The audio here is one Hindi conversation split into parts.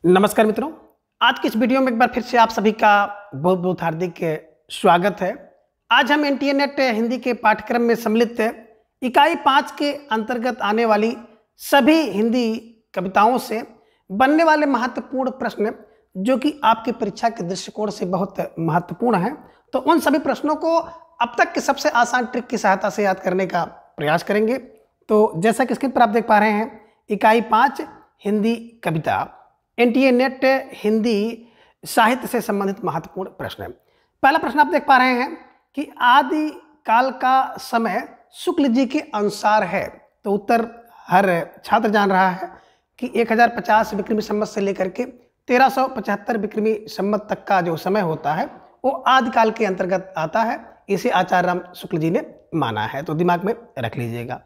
नमस्कार मित्रों, आज की इस वीडियो में एक बार फिर से आप सभी का बहुत बहुत हार्दिक स्वागत है। आज हम एनटीए नेट हिंदी के पाठ्यक्रम में सम्मिलित इकाई 5 के अंतर्गत आने वाली सभी हिंदी कविताओं से बनने वाले महत्वपूर्ण प्रश्न जो कि आपकी परीक्षा के दृष्टिकोण से बहुत महत्वपूर्ण हैं, तो उन सभी प्रश्नों को अब तक के सबसे आसान ट्रिक की सहायता से याद करने का प्रयास करेंगे। तो जैसा कि स्क्रीन पर आप देख पा रहे हैं, इकाई 5 हिंदी कविता एनटीए नेट हिंदी साहित्य से संबंधित महत्वपूर्ण प्रश्न है। पहला प्रश्न आप देख पा रहे हैं कि आदि काल का समय शुक्ल जी के अनुसार है। तो उत्तर हर छात्र जान रहा है कि 1050 विक्रमी संवत से लेकर के 1375 विक्रमी संवत तक का जो समय होता है वो आदिकाल के अंतर्गत आता है। इसे आचार्य राम शुक्ल जी ने माना है, तो दिमाग में रख लीजिएगा।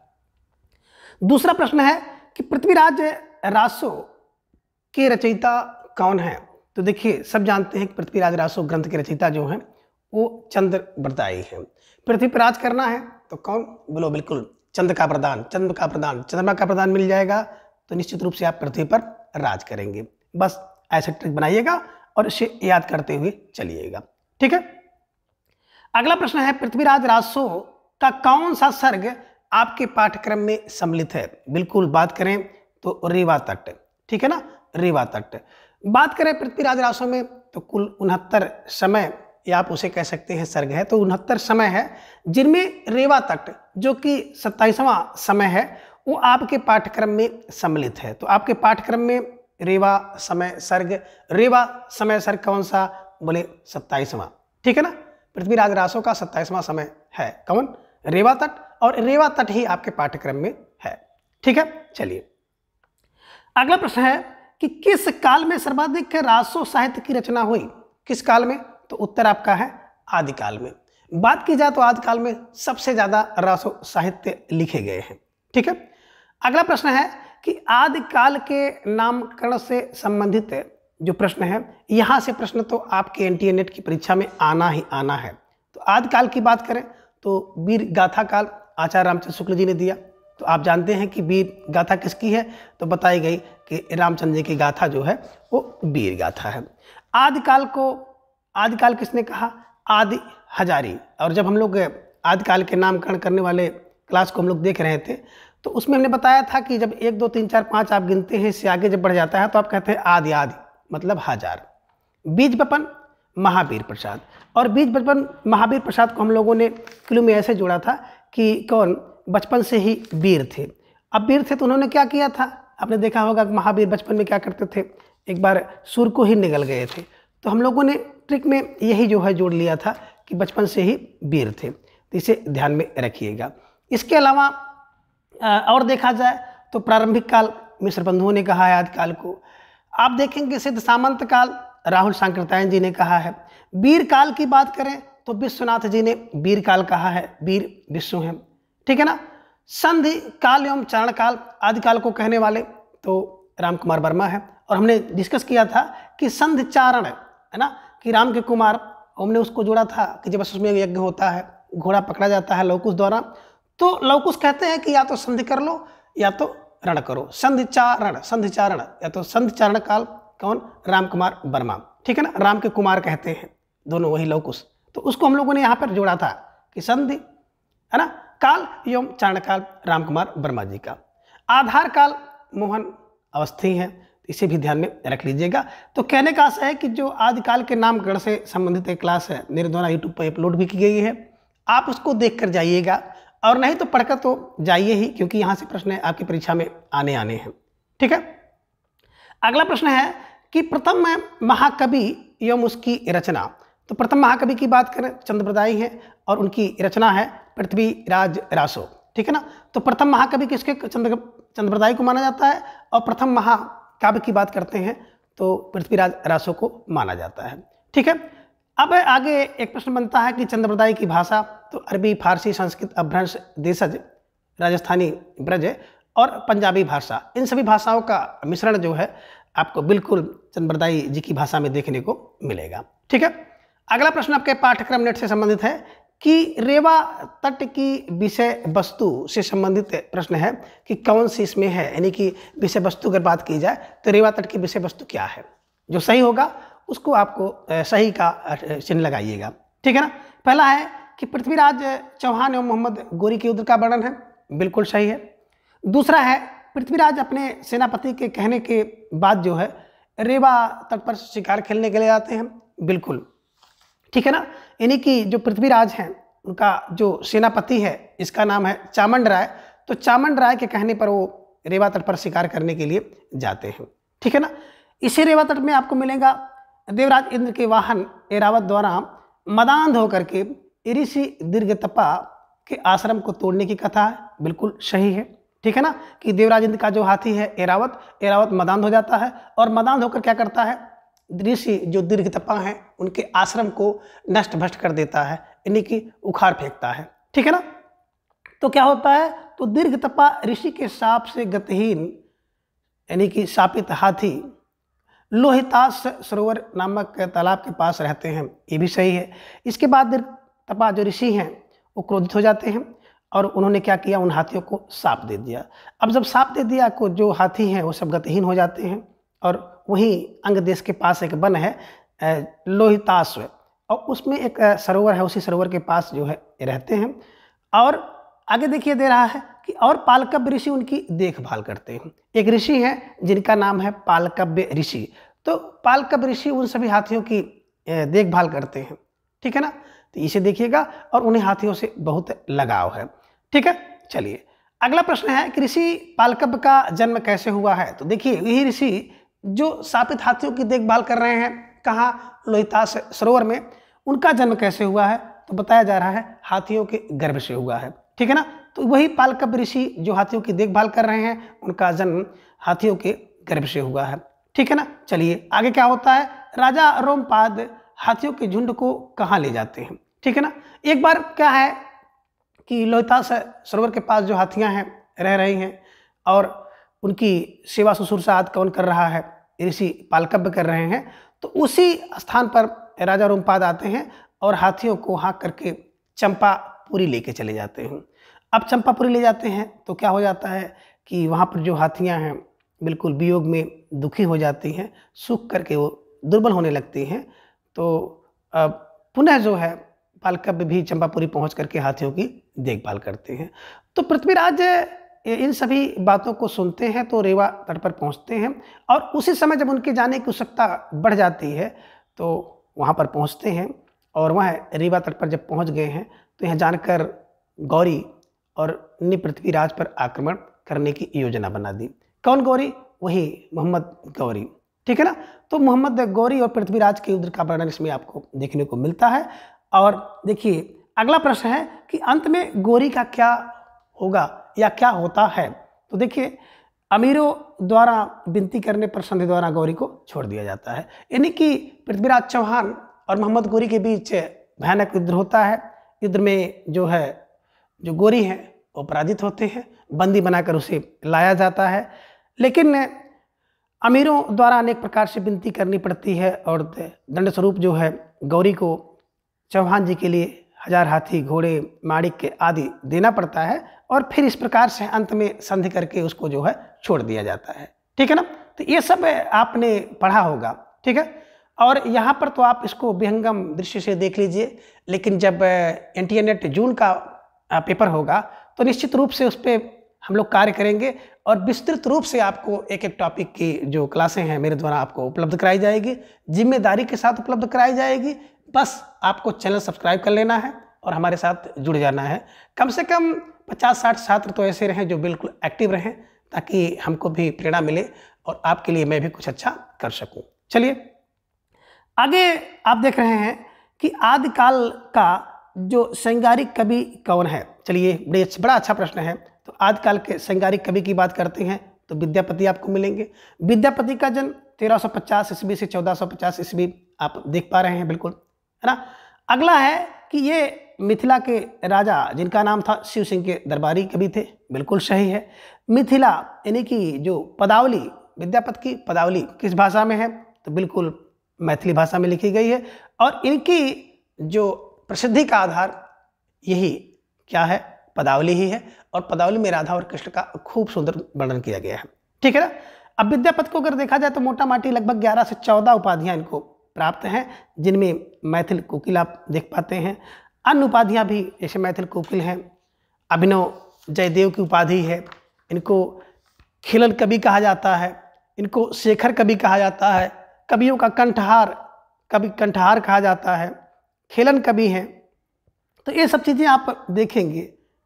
दूसरा प्रश्न है कि पृथ्वीराज रासो के रचयिता कौन है। तो देखिए, सब जानते हैं कि पृथ्वीराज रासो ग्रंथ के रचयिता जो हैं वो चंद्रप्रदायी हैं। पृथ्वी पर राज करना है तो कौन बोलो, बिल्कुल चंद्र का प्रदान, चंद्रमा का प्रदान मिल जाएगा तो निश्चित रूप से आप पृथ्वी पर राज करेंगे। बस ऐसा ट्रिक बनाइएगा और इसे याद करते हुए चलिएगा, ठीक है। अगला प्रश्न है, पृथ्वीराज रासो का कौन सा सर्ग आपके पाठ्यक्रम में सम्मिलित है। बिल्कुल बात करें तो रेवा तट, ठीक है ना, रेवा तट। बात करें पृथ्वीराज रासो में तो कुल 69 समय, या आप उसे कह सकते हैं सर्ग है, तो 69 समय है, जिनमें रेवा तट जो कि 27वां समय है वो आपके पाठ्यक्रम में सम्मिलित है। तो आपके पाठ्यक्रम में रेवा समय सर्ग कौन सा, बोले 27वां, ठीक है ना। पृथ्वीराज रासो का 27वां समय है कौन, रेवा तट, और रेवा तट ही आपके पाठ्यक्रम में है, ठीक है। चलिए अगला प्रश्न है कि किस काल में सर्वाधिक रासो साहित्य की रचना हुई। किस काल में, तो उत्तर आपका है आदिकाल में। बात की जाए तो आदिकाल में सबसे ज्यादा रासो साहित्य लिखे गए हैं, ठीक है। अगला प्रश्न है कि आदिकाल के नामकरण से संबंधित जो प्रश्न है, यहां से प्रश्न तो आपके एनटीए नेट की परीक्षा में आना ही आना है। तो आदिकाल की बात करें तो वीर गाथा काल आचार्य रामचंद्र शुक्ल जी ने दिया। तो आप जानते हैं कि वीर गाथा किसकी है, तो बताई गई कि रामचंद्र जी की गाथा जो है वो वीर गाथा है। आदिकाल किसने कहा, आदि हजारी। और जब हम लोग आदिकाल के नामकरण करने वाले क्लास को हम लोग देख रहे थे तो उसमें हमने बताया था कि जब 1 2 3 4 5 आप गिनते हैं, इससे आगे जब बढ़ जाता है तो आप कहते हैं आदि मतलब हजार। बीज बपन महावीर प्रसाद, और बीज बपन महावीर प्रसाद को हम लोगों ने क्लू में ऐसे जोड़ा था कि कौन बचपन से ही वीर थे। अब वीर थे तो उन्होंने क्या किया था, आपने देखा होगा कि महावीर बचपन में क्या करते थे, एक बार सूर को ही निगल गए थे। तो हम लोगों ने ट्रिक में यही जो है जोड़ लिया था कि बचपन से ही वीर थे, तो इसे ध्यान में रखिएगा। इसके अलावा और देखा जाए तो प्रारंभिक काल मिश्र बंधुओं ने कहा है आदिकाल को। आप देखेंगे सिद्ध सामंत काल राहुल सांकृत्यायन जी ने कहा है। वीर काल की बात करें तो विश्वनाथ जी ने वीर काल कहा है, वीर विश्व हैं, ठीक है ना। संधि काल एवं चारण काल आदिकाल को कहने वाले तो राम कुमार वर्मा है। और हमने डिस्कस किया था कि संधि चारण है ना, कि राम के कुमार, हमने उसको जोड़ा था कि जब उसमें यज्ञ होता है, घोड़ा पकड़ा जाता है लवकुश द्वारा, तो लवकुश कहते हैं कि या तो संधि कर लो या तो रण करो, संधि चारण या तो संधि चारण काल कौन, राम कुमार वर्मा, ठीक है ना। राम के कुमार कहते हैं दोनों वही लवकुश, तो उसको हम लोगों ने यहाँ पर जोड़ा था कि संधि है ना, काल एवं चारण काल राम कुमार वर्मा जी का। आधार काल मोहन अवस्थी हैं, इसे भी ध्यान में रख लीजिएगा। तो कहने का आशय है कि जो आदिकाल के नामकरण से संबंधित एक क्लास है मेरे द्वारा यूट्यूब पर अपलोड भी की गई है, आप उसको देख कर जाइएगा, और नहीं तो पढ़कर तो जाइए ही, क्योंकि यहाँ से प्रश्न आपकी परीक्षा में आने हैं, ठीक है। अगला प्रश्न है कि प्रथम महाकवि एवं उसकी रचना। तो प्रथम महाकवि की बात करें चंद्रप्रदायी है और उनकी रचना है पृथ्वीराज रासो, ठीक है ना। तो प्रथम महाकवि किसके, चंद्रप्रदायी को माना जाता है, और प्रथम महाकाव्य की बात करते हैं तो पृथ्वीराज रासो को माना जाता है, ठीक है। अब आगे एक प्रश्न बनता है कि चंद्रप्रदायी की भाषा, तो अरबी, फारसी, संस्कृत, अपभ्रंश, देशज, राजस्थानी, ब्रज और पंजाबी भाषा, इन सभी भाषाओं का मिश्रण जो है आपको बिल्कुल चंद्रप्रदायी जी की भाषा में देखने को मिलेगा, ठीक है। अगला प्रश्न आपके पाठ्यक्रम नेट से संबंधित है कि रेवा तट की विषय वस्तु से संबंधित प्रश्न है कि कौन सी इसमें है, यानी कि विषय वस्तु अगर बात की जाए तो रेवा तट की विषय वस्तु क्या है। जो सही होगा उसको आपको सही का चिन्ह लगाइएगा, ठीक है ना। पहला है कि पृथ्वीराज चौहान एवं मोहम्मद गोरी के युद्ध का वर्णन है, बिल्कुल सही है। दूसरा है पृथ्वीराज अपने सेनापति के कहने के बाद जो है रेवा तट पर शिकार खेलने के लिए आते हैं, बिल्कुल ठीक है ना। यानी कि जो पृथ्वीराज हैं उनका जो सेनापति है इसका नाम है चामंड राय, तो चामंड राय के कहने पर वो रेवा तट पर शिकार करने के लिए जाते हैं, ठीक है ना। इसी रेवा तट में आपको मिलेगा देवराज इंद्र के वाहन ऐरावत द्वारा मदांध होकर के ऋषि दीर्घतपा के आश्रम को तोड़ने की कथा है, बिल्कुल सही है, ठीक है ना। कि देवराज इंद्र का जो हाथी है ऐरावत मदांध हो जाता है और मदांध होकर क्या करता है, ऋषि जो दीर्घतपा हैं उनके आश्रम को नष्ट भ्रष्ट कर देता है, यानी कि उखाड़ फेंकता है, ठीक है ना। तो क्या होता है, तो दीर्घतपा ऋषि के शाप से गतिहीन यानी कि शापित हाथी लोहितास सरोवर नामक तालाब के पास रहते हैं, ये भी सही है। इसके बाद दीर्घतपा जो ऋषि हैं वो क्रोधित हो जाते हैं और उन्होंने क्या किया, उन हाथियों को साप दे दिया। अब जब साप दे दिया को जो हाथी हैं वो सब गतिहीन हो जाते हैं और वहीं अंग देश के पास एक वन है लोहितास, और उसमें एक सरोवर है, उसी सरोवर के पास जो है रहते हैं। और आगे देखिए दे रहा है कि और पालकव्य ऋषि उनकी देखभाल करते हैं। एक ऋषि हैं जिनका नाम है पालकव्य ऋषि, तो पालकव्य ऋषि उन सभी हाथियों की देखभाल करते हैं, ठीक है ना। तो इसे देखिएगा और उन्हें हाथियों से बहुत लगाव है, ठीक है। चलिए अगला प्रश्न है कि ऋषि पालकव्य का जन्म कैसे हुआ है। तो देखिए यही ऋषि जो शापित हाथियों की देखभाल कर रहे हैं कहाँ, लोहितास सरोवर में, उनका जन्म कैसे हुआ है, तो बताया जा रहा है हाथियों के गर्भ से हुआ है, ठीक है ना। तो वही पालकव्य ऋषि जो हाथियों की देखभाल कर रहे हैं उनका जन्म हाथियों के गर्भ से हुआ है, ठीक है ना। चलिए आगे क्या होता है, राजा रोमपाद हाथियों के झुंड को कहाँ ले जाते हैं, ठीक है ना। एक बार क्या है कि लोहितास सरोवर के पास जो हाथियां हैं रह रही हैं और उनकी सेवा शुश्रूषा आदि कौन कर रहा है, ऋषि पालकव्य कर रहे हैं। तो उसी स्थान पर राजा रोमपाद आते हैं और हाथियों को हाँक करके चंपापुरी लेके चले जाते हैं। अब चंपापुरी ले जाते हैं तो क्या हो जाता है कि वहाँ पर जो हाथियाँ हैं बिल्कुल वियोग में दुखी हो जाती हैं, सूख करके वो दुर्बल होने लगती हैं। तो पुनः जो है पालकव्य भी चंपापुरी पहुँच करके हाथियों की देखभाल करते हैं। तो पृथ्वीराज इन सभी बातों को सुनते हैं तो रेवा तट पर पहुंचते हैं और उसी समय जब उनके जाने की उत्सुकता बढ़ जाती है तो वहां पर पहुंचते हैं और वह रेवा तट पर जब पहुंच गए हैं तो यह जानकर गौरी और ने पृथ्वीराज पर आक्रमण करने की योजना बना दी। कौन गौरी, वही मोहम्मद गौरी, ठीक है ना। तो मोहम्मद गौरी और पृथ्वीराज के युद्ध का वर्णन इसमें आपको देखने को मिलता है। और देखिए अगला प्रश्न है कि अंत में गौरी का क्या होगा या क्या होता है। तो देखिए अमीरों द्वारा विनती करने पर संधि द्वारा गौरी को छोड़ दिया जाता है, यानी कि पृथ्वीराज चौहान और मोहम्मद गौरी के बीच भयानक युद्ध होता है। युद्ध में जो है जो गौरी हैं वो पराजित होते हैं, बंदी बनाकर उसे लाया जाता है, लेकिन अमीरों द्वारा अनेक प्रकार से विनती करनी पड़ती है और दंड स्वरूप जो है गौरी को चौहान जी के लिए 1000 हाथी घोड़े माणिक्य आदि देना पड़ता है और फिर इस प्रकार से अंत में संधि करके उसको जो है छोड़ दिया जाता है, ठीक है ना। तो ये सब आपने पढ़ा होगा, ठीक है। और यहाँ पर तो आप इसको विहंगम दृश्य से देख लीजिए, लेकिन जब एनटीए नेट जून का पेपर होगा तो निश्चित रूप से उस पर हम लोग कार्य करेंगे और विस्तृत रूप से आपको एक एक टॉपिक की जो क्लासें हैं मेरे द्वारा आपको उपलब्ध कराई जाएगी, जिम्मेदारी के साथ उपलब्ध कराई जाएगी। बस आपको चैनल सब्सक्राइब कर लेना है और हमारे साथ जुड़ जाना है। कम से कम 50-60 छात्र तो ऐसे रहें जो बिल्कुल एक्टिव रहें, ताकि हमको भी प्रेरणा मिले और आपके लिए मैं भी कुछ अच्छा कर सकूं। चलिए आगे आप देख रहे हैं कि आदिकाल का जो श्रृंगारिक कवि कौन है। चलिए बड़ा अच्छा प्रश्न है। तो आदिकाल के श्रृंगारिक कवि की बात करते हैं तो विद्यापति आपको मिलेंगे। विद्यापति का जन्म 1350 ईस्वी से 1450 ईस्वी आप देख पा रहे हैं, बिल्कुल है ना। अगला है कि ये मिथिला के राजा जिनका नाम था शिव सिंह के दरबारी कवि थे, बिल्कुल सही है। मिथिला यानी कि जो पदावली, विद्यापति की पदावली किस भाषा में है, तो बिल्कुल मैथिली भाषा में लिखी गई है। और इनकी जो प्रसिद्धि का आधार यही क्या है, पदावली ही है। और पदावली में राधा और कृष्ण का खूब सुंदर वर्णन किया गया है। ठीक है ना। अब विद्यापति को अगर देखा जाए तो मोटा माटी लगभग 11 से 14 उपाधियां इनको प्राप्त हैं, जिनमें मैथिल कोकिल आप देख पाते हैं। अन्य उपाधियां भी जैसे मैथिल कोकिल हैं, अभिनव जयदेव की उपाधि है, इनको खिलन कवि कहा जाता है, इनको शेखर कवि कहा जाता है, कवियों का कंठहार, कवि कंठहार कहा जाता है, खेलन कवि हैं। तो ये सब चीज़ें आप देखेंगे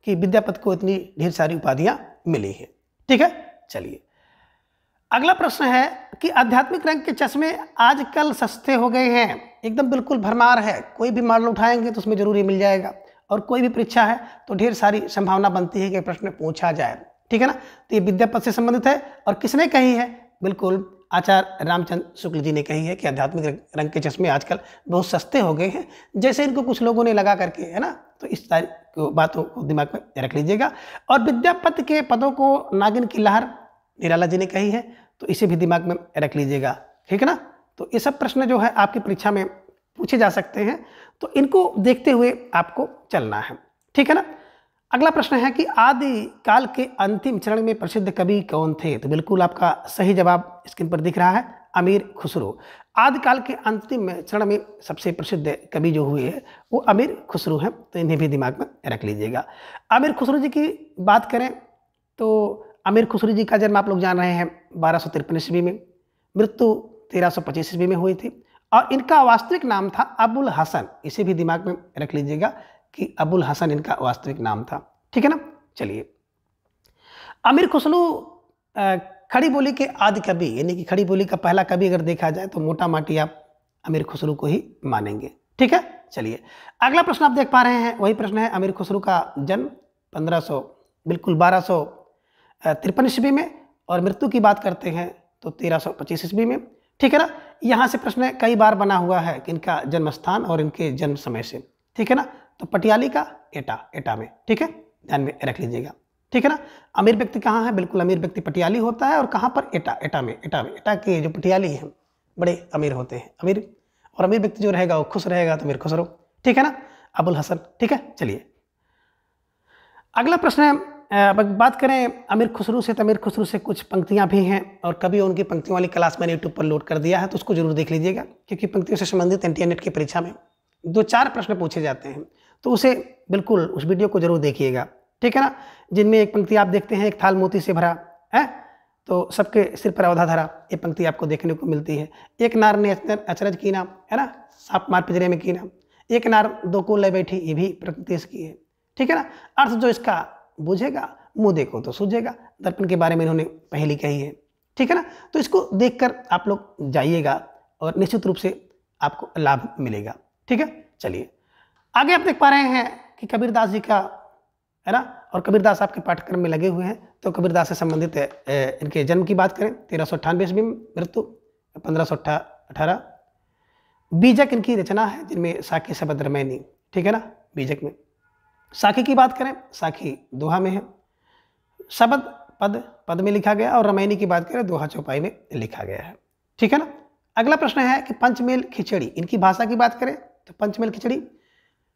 कि विद्यापति को इतनी ढेर सारी उपाधियां मिली हैं। ठीक है, चलिए अगला प्रश्न है कि आध्यात्मिक रंग के चश्मे आजकल सस्ते हो गए हैं, एकदम बिल्कुल भरमार है, कोई भी मॉडल उठाएंगे तो उसमें जरूर ही मिल जाएगा, और कोई भी परीक्षा है तो ढेर सारी संभावना बनती है कि प्रश्न पूछा जाए। ठीक है ना। तो ये विद्यापति से संबंधित है, और किसने कही है, बिल्कुल आचार्य रामचंद्र शुक्ल जी ने कही है कि आध्यात्मिक रंग के चश्मे आजकल बहुत सस्ते हो गए हैं, जैसे इनको कुछ लोगों ने लगा करके, है ना। तो इस सारी बातों को दिमाग में रख लीजिएगा। और विद्यापति के पदों को नागिन की लहर निराला जी ने कही है, तो इसे भी दिमाग में रख लीजिएगा। ठीक है ना। तो ये सब प्रश्न जो है आपकी परीक्षा में पूछे जा सकते हैं, तो इनको देखते हुए आपको चलना है। ठीक है ना। अगला प्रश्न है कि आदि काल के अंतिम चरण में प्रसिद्ध कवि कौन थे। तो बिल्कुल आपका सही जवाब स्क्रीन पर दिख रहा है, अमीर खुसरो। आदिकाल के अंतिम चरण में सबसे प्रसिद्ध कवि जो हुए हैं वो अमीर खुसरो हैं, तो इन्हें भी दिमाग में रख लीजिएगा। अमीर खुसरो जी की बात करें तो अमीर खुसरो जी का जन्म आप लोग जान रहे हैं 1253 ईस्वी में, मृत्यु 1325 ईस्वी में हुई थी, और इनका वास्तविक नाम था अबुल हसन। इसे भी दिमाग में रख लीजिएगा कि अबुल हसन इनका वास्तविक नाम था। ठीक है ना। चलिए अमीर खुसरो खड़ी बोली के आदि कवि, यानी कि खड़ी बोली का पहला कवि अगर देखा जाए तो मोटा माटी आप अमीर खुसरो को ही मानेंगे। ठीक है। चलिए अगला प्रश्न आप देख पा रहे हैं, वही प्रश्न है अमीर खुसरो का जन्म 1253 ईस्वी में, और मृत्यु की बात करते हैं तो 1325 ईस्वी में। ठीक है ना। यहाँ से प्रश्न कई बार बना हुआ है कि इनका जन्म स्थान और इनके जन्म समय से। ठीक है ना। तो पटियाली का एटा में। ठीक है, ध्यान में रख लीजिएगा। ठीक है ना। अमीर व्यक्ति कहाँ है, बिल्कुल अमीर व्यक्ति पटियाली होता है, और कहाँ पर एटा में एटा के जो पटियाली हैं बड़े अमीर होते हैं, अमीर। और अमीर व्यक्ति जो रहेगा वो खुश रहेगा, तो अमीर खुसरो। ठीक है ना, अबुल हसन। ठीक है। चलिए अगला प्रश्न है, बात करें अमीर खुसरो से, तो अमीर खुसरो से कुछ पंक्तियां भी हैं, और कभी उनकी पंक्तियों वाली क्लास मैंने यूट्यूब पर लोड कर दिया है, तो उसको जरूर देख लीजिएगा, क्योंकि पंक्तियों से संबंधित एनटीए नेट की परीक्षा में 2-4 प्रश्न पूछे जाते हैं, तो उसे बिल्कुल उस वीडियो को जरूर देखिएगा। ठीक है ना। जिनमें एक पंक्ति आप देखते हैं, एक थाल मोती से भरा है तो सबके सिर पर अवधा धरा, ये पंक्ति आपको देखने को मिलती है। एक नार ने अचरज कीना, है ना, सांप मार पिंजरे में कीना, एक नार 2 को ले बैठी, ये भी प्रकृति इसकी है। ठीक है ना। अर्थ जो इसका बुझेगा, मुंह देखो तो सूझेगा, दर्पण के बारे में इन्होंने पहली कही है। ठीक है ना। तो इसको देखकर आप लोग जाइएगा और निश्चित रूप से आपको लाभ मिलेगा। ठीक है। चलिए आगे आप देख पा रहे हैं कि कबीरदास जी का, है ना, और कबीरदास आपके पाठ्यक्रम में लगे हुए हैं, तो कबीरदास से संबंधित इनके जन्म की बात करें 1398 ईस्वी में, मृत्यु 1518। बीजक इनकी रचना है, जिनमें साखी शब्द रमैनी। ठीक है ना। बीजक में साखी की बात करें, साखी दोहा में है, शब्द पद में लिखा गया, और रमैनी की बात करें दोहा चौपाई में लिखा गया है। ठीक है ना। अगला प्रश्न है कि पंचमेल खिचड़ी, इनकी भाषा की बात करें तो पंचमेल खिचड़ी,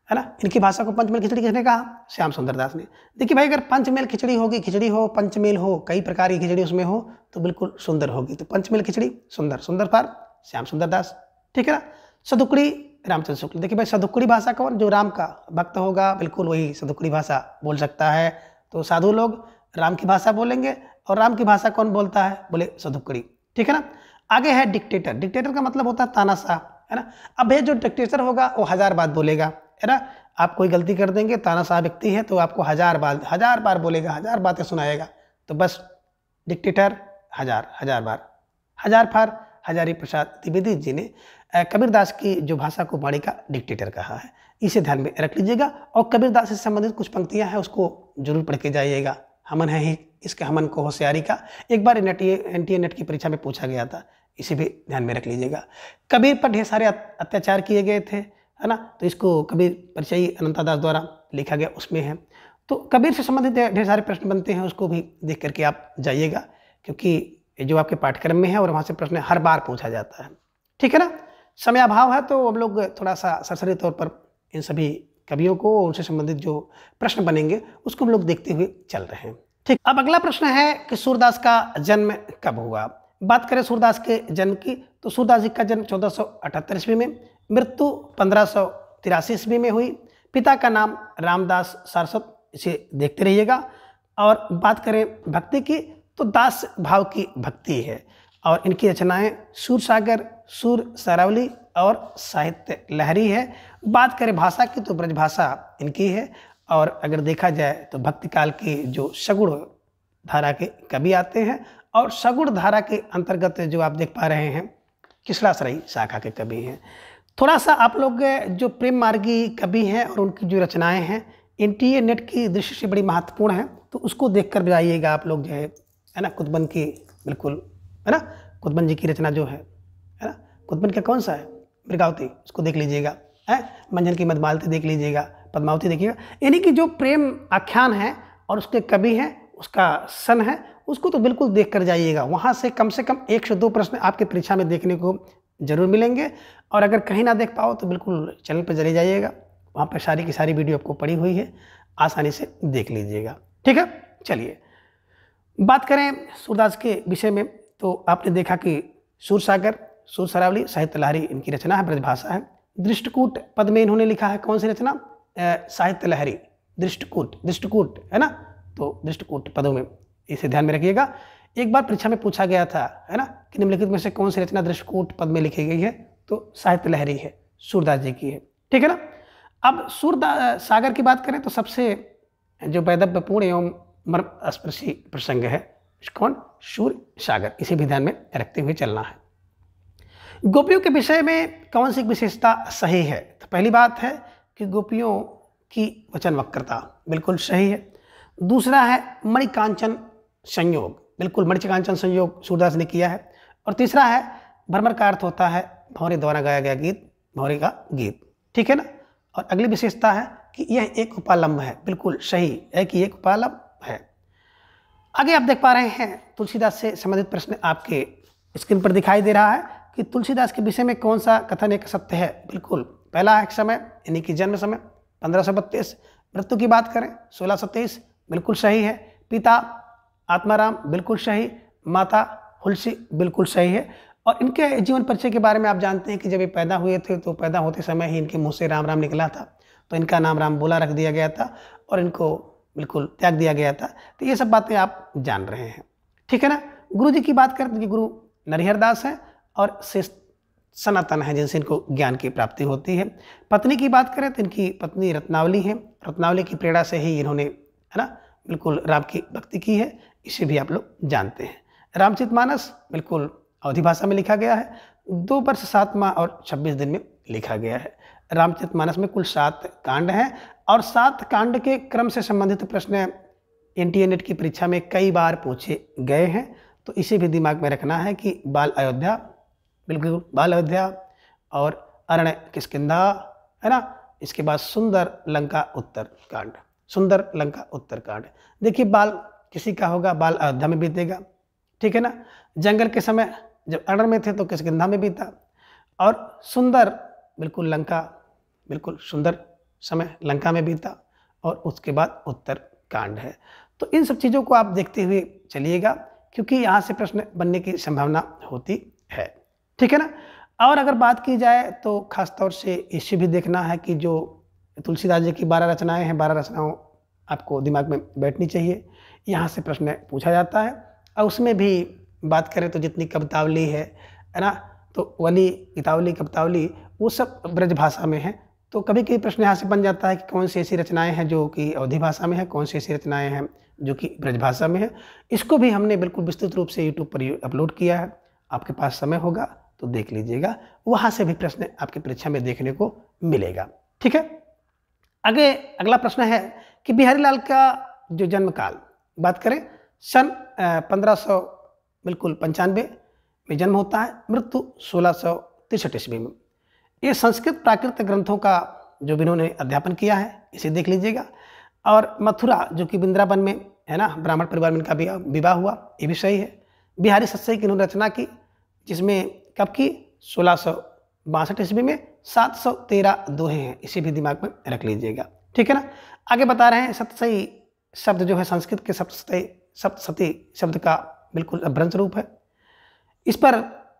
है ना, इनकी भाषा को पंचमेल खिचड़ी किसने कहा, श्याम सुंदर दास ने। देखिए भाई, अगर पंचमेल खिचड़ी होगी, खिचड़ी हो, पंचमेल हो, कई प्रकार की खिचड़ी उसमें हो, तो बिल्कुल सुंदर होगी। तो पंचमेल खिचड़ी सुंदर पार श्याम सुंदर दास। ठीक है ना। सदुकड़ी रामचंद्र शुक्ल। देखिए भाई, सदुकड़ी भाषा कौन, जो राम का भक्त होगा, बिल्कुल वही सदुकड़ी भाषा बोल सकता है। तो साधु लोग राम की भाषा बोलेंगे, और राम की भाषा कौन बोलता है, बोले सदुकड़ी। ठीक है ना। आगे है डिक्टेटर। डिक्टेटर का मतलब होता है तानाशाह, है ना। अब ये जो डिक्टेटर होगा वो 1000 बात बोलेगा, है ना। आप कोई गलती कर देंगे, तानाशाह व्यक्ति है, तो आपको 1000 बार बोलेगा, 1000 बातें सुनाएगा। तो बस डिक्टेटर 1000 बार। हजारी प्रसाद द्विवेदी जी ने कबीरदास की जो भाषा को वाणी का डिक्टेटर कहा है, इसे ध्यान में रख लीजिएगा। और कबीरदास से संबंधित कुछ पंक्तियां हैं, उसको जरूर पढ़ के जाइएगा। हमन है ही इसके हमन को होशियारी का, एक बार एनटीए नेट की परीक्षा में पूछा गया था, इसे भी ध्यान में रख लीजिएगा। कबीर पर ढेर सारे अत्याचार किए गए थे, है ना, तो इसको कबीर परिचयी अनंतादास द्वारा लिखा गया, उसमें है। तो कबीर से संबंधित ढेर सारे प्रश्न बनते हैं, उसको भी देख करके आप जाइएगा, क्योंकि जो आपके पाठ्यक्रम में है और वहाँ से प्रश्न हर बार पूछा जाता है। ठीक है ना। समय अभाव है तो हम लोग थोड़ा सा सरसरी तौर पर इन सभी कवियों को, उनसे संबंधित जो प्रश्न बनेंगे उसको हम लोग देखते हुए चल रहे हैं। ठीक, अब अगला प्रश्न है कि सूरदास का जन्म कब हुआ। बात करें सूरदास के जन्म की तो सूरदास जी का जन्म 1478 ईस्वी में, मृत्यु 1583 ईस्वी में हुई। पिता का नाम रामदास सारस्वत, इसे देखते रहिएगा। और बात करें भक्ति की तो दास भाव की भक्ति है और इनकी रचनाएं सूरसागर, सूर सरावली और साहित्य लहरी है। बात करें भाषा की तो ब्रजभाषा इनकी है। और अगर देखा जाए तो भक्ति काल के जो सगुण धारा के कवि आते हैं और सगुण धारा के अंतर्गत जो आप देख पा रहे हैं किसरासराई शाखा के कवि हैं। थोड़ा सा आप लोग जो प्रेम मार्गी कवि हैं और उनकी जो रचनाएं हैं एनटीए नेट की दृष्टि से बड़ी महत्वपूर्ण है, तो उसको देख कर जाइएगा आप लोग, जो है ना, कुतुबन की, बिल्कुल है ना, कुतुबन जी की रचना जो है ना, कुतुबन का कौन सा है, मृगावती, उसको देख लीजिएगा, है मंजन की मधुमालती देख लीजिएगा, पद्मावती देखिएगा। यानी कि जो प्रेम आख्यान है और उसके कवि हैं, उसका सन है, उसको तो बिल्कुल देख कर जाइएगा। वहाँ से कम 1 से 2 प्रश्न आपके परीक्षा में देखने को जरूर मिलेंगे। और अगर कहीं ना देख पाओ तो बिल्कुल चैनल पर चले जाइएगा, वहाँ पर सारी की सारी वीडियो आपको पड़ी हुई है, आसानी से देख लीजिएगा। ठीक है, चलिए बात करें सूरदास के विषय में तो आपने देखा कि सूरसागर, सूर सरावली, साहित्य लहरी इनकी रचना है, ब्रजभाषा है। दृष्टकूट पद में इन्होंने लिखा है कौन सी रचना, साहित्य लहरी, दृष्टकूट, दृष्टकूट है ना, तो दृष्टकूट पदों में, इसे ध्यान में रखिएगा। एक बार परीक्षा में पूछा गया था, है ना, कि निम्नलिखित में से कौन सी रचना दृष्टकूट पद में लिखी गई है, तो साहित्य लहरी है, सूरदास जी की है। ठीक है ना। अब सागर की बात करें तो सबसे जो वैदव्यपूर्ण एवं मर्मस्पर्शी प्रसंग है कौन, सूर सागर, इसे भी ध्यान में रखते हुए चलना है। गोपियों के विषय में कौन सी विशेषता सही है, तो पहली बात है कि गोपियों की वचन वक्रता बिल्कुल सही है। दूसरा है मणिकांचन संयोग, बिल्कुल मणिकांचन संयोग सूरदास ने किया है। और तीसरा है भ्रमर का अर्थ होता है भौरे द्वारा गाया गया गीत, भौरे का गीत। ठीक है ना। और अगली विशेषता है कि यह एक उपालंब है, बिल्कुल सही है कि एक उपालंब है। आगे आप देख पा रहे हैं तुलसीदास से संबंधित प्रश्न आपके स्क्रीन पर दिखाई दे रहा है कि तुलसीदास के विषय में कौन सा कथन एक सत्य है। बिल्कुल पहला है समय, यानी कि जन्म समय 1532, मृत्यु की बात करें 1623, बिल्कुल सही है। पिता आत्माराम, बिल्कुल सही। माता हुलसी, बिल्कुल सही है। और इनके जीवन परिचय के बारे में आप जानते हैं कि जब ये पैदा हुए थे तो पैदा होते समय ही इनके मुंह से राम राम निकला था, तो इनका नाम राम बोला रख दिया गया था और इनको बिल्कुल त्याग दिया गया था। तो ये सब बातें आप जान रहे हैं। ठीक है ना। गुरु जी की बात करें तो गुरु नरिहरदास हैं और शेष सनातन है जिनसे इनको ज्ञान की प्राप्ति होती है। पत्नी की बात करें तो इनकी पत्नी रत्नावली है, रत्नावली की प्रेरणा से ही इन्होंने, है ना, बिल्कुल राम की भक्ति की है, इसे भी आप लोग जानते हैं। रामचरितमानस बिल्कुल अवधी भाषा में लिखा गया है, 2 वर्ष 7 माह और 26 दिन में लिखा गया है। रामचरितमानस में कुल 7 कांड हैं और 7 कांड के क्रम से संबंधित प्रश्न एनटीए नेट की परीक्षा में कई बार पूछे गए हैं, तो इसे भी दिमाग में रखना है कि बाल अयोध्या, बिल्कुल बाल अयोध्या, और अरण्य किष्किंधा, है ना, इसके बाद सुंदर लंका उत्तर कांड, सुंदर लंका उत्तर कांड। देखिए बाल किसी का होगा, बाल अयोध्या में बीतेगा। ठीक है ना। जंगल के समय जब अरण्य में थे तो किष्किंधा में बीता, और सुंदर बिल्कुल लंका, बिल्कुल सुंदर समय लंका में बीता, और उसके बाद उत्तर कांड है। तो इन सब चीज़ों को आप देखते हुए चलिएगा क्योंकि यहाँ से प्रश्न बनने की संभावना होती है। ठीक है ना। और अगर बात की जाए तो खास तौर से इसे भी देखना है कि जो तुलसीदास जी की 12 रचनाएं हैं, 12 रचनाओं आपको दिमाग में बैठनी चाहिए। यहाँ से प्रश्न पूछा जाता है। और उसमें भी बात करें तो जितनी कवितावली है ना, तो वली, कितावली, कवितावली, वो सब ब्रज भाषा में है। तो कभी कभी प्रश्न यहाँ से बन जाता है कि कौन सी ऐसी रचनाएं हैं जो कि अवधी भाषा में है, कौन सी ऐसी रचनाएं हैं जो कि ब्रज भाषा में है। इसको भी हमने बिल्कुल विस्तृत रूप से यूट्यूब पर अपलोड किया है, आपके पास समय होगा तो देख लीजिएगा, वहाँ से भी प्रश्न आपकी परीक्षा में देखने को मिलेगा। ठीक है। आगे अगला प्रश्न है कि बिहारी लाल का जो जन्म काल बात करें, सन 1500 बिल्कुल 95 में जन्म होता है, मृत्यु 1663 ईस्वी में। ये संस्कृत प्राकृत ग्रंथों का जो भी इन्होंने अध्यापन किया है, इसे देख लीजिएगा। और मथुरा जो कि वृंदावन में है ना, ब्राह्मण परिवार में इनका विवाह हुआ, ये भी सही है। बिहारी सत्सई की इन्होंने रचना की, जिसमें कब की, 1662 ईस्वी में, 713 दोहे हैं, इसे भी दिमाग में रख लीजिएगा। ठीक है ना। आगे बता रहे हैं सप्तशती शब्द जो है संस्कृत के सप्तशती शब्द का बिल्कुल अभ्रंश रूप है। इस पर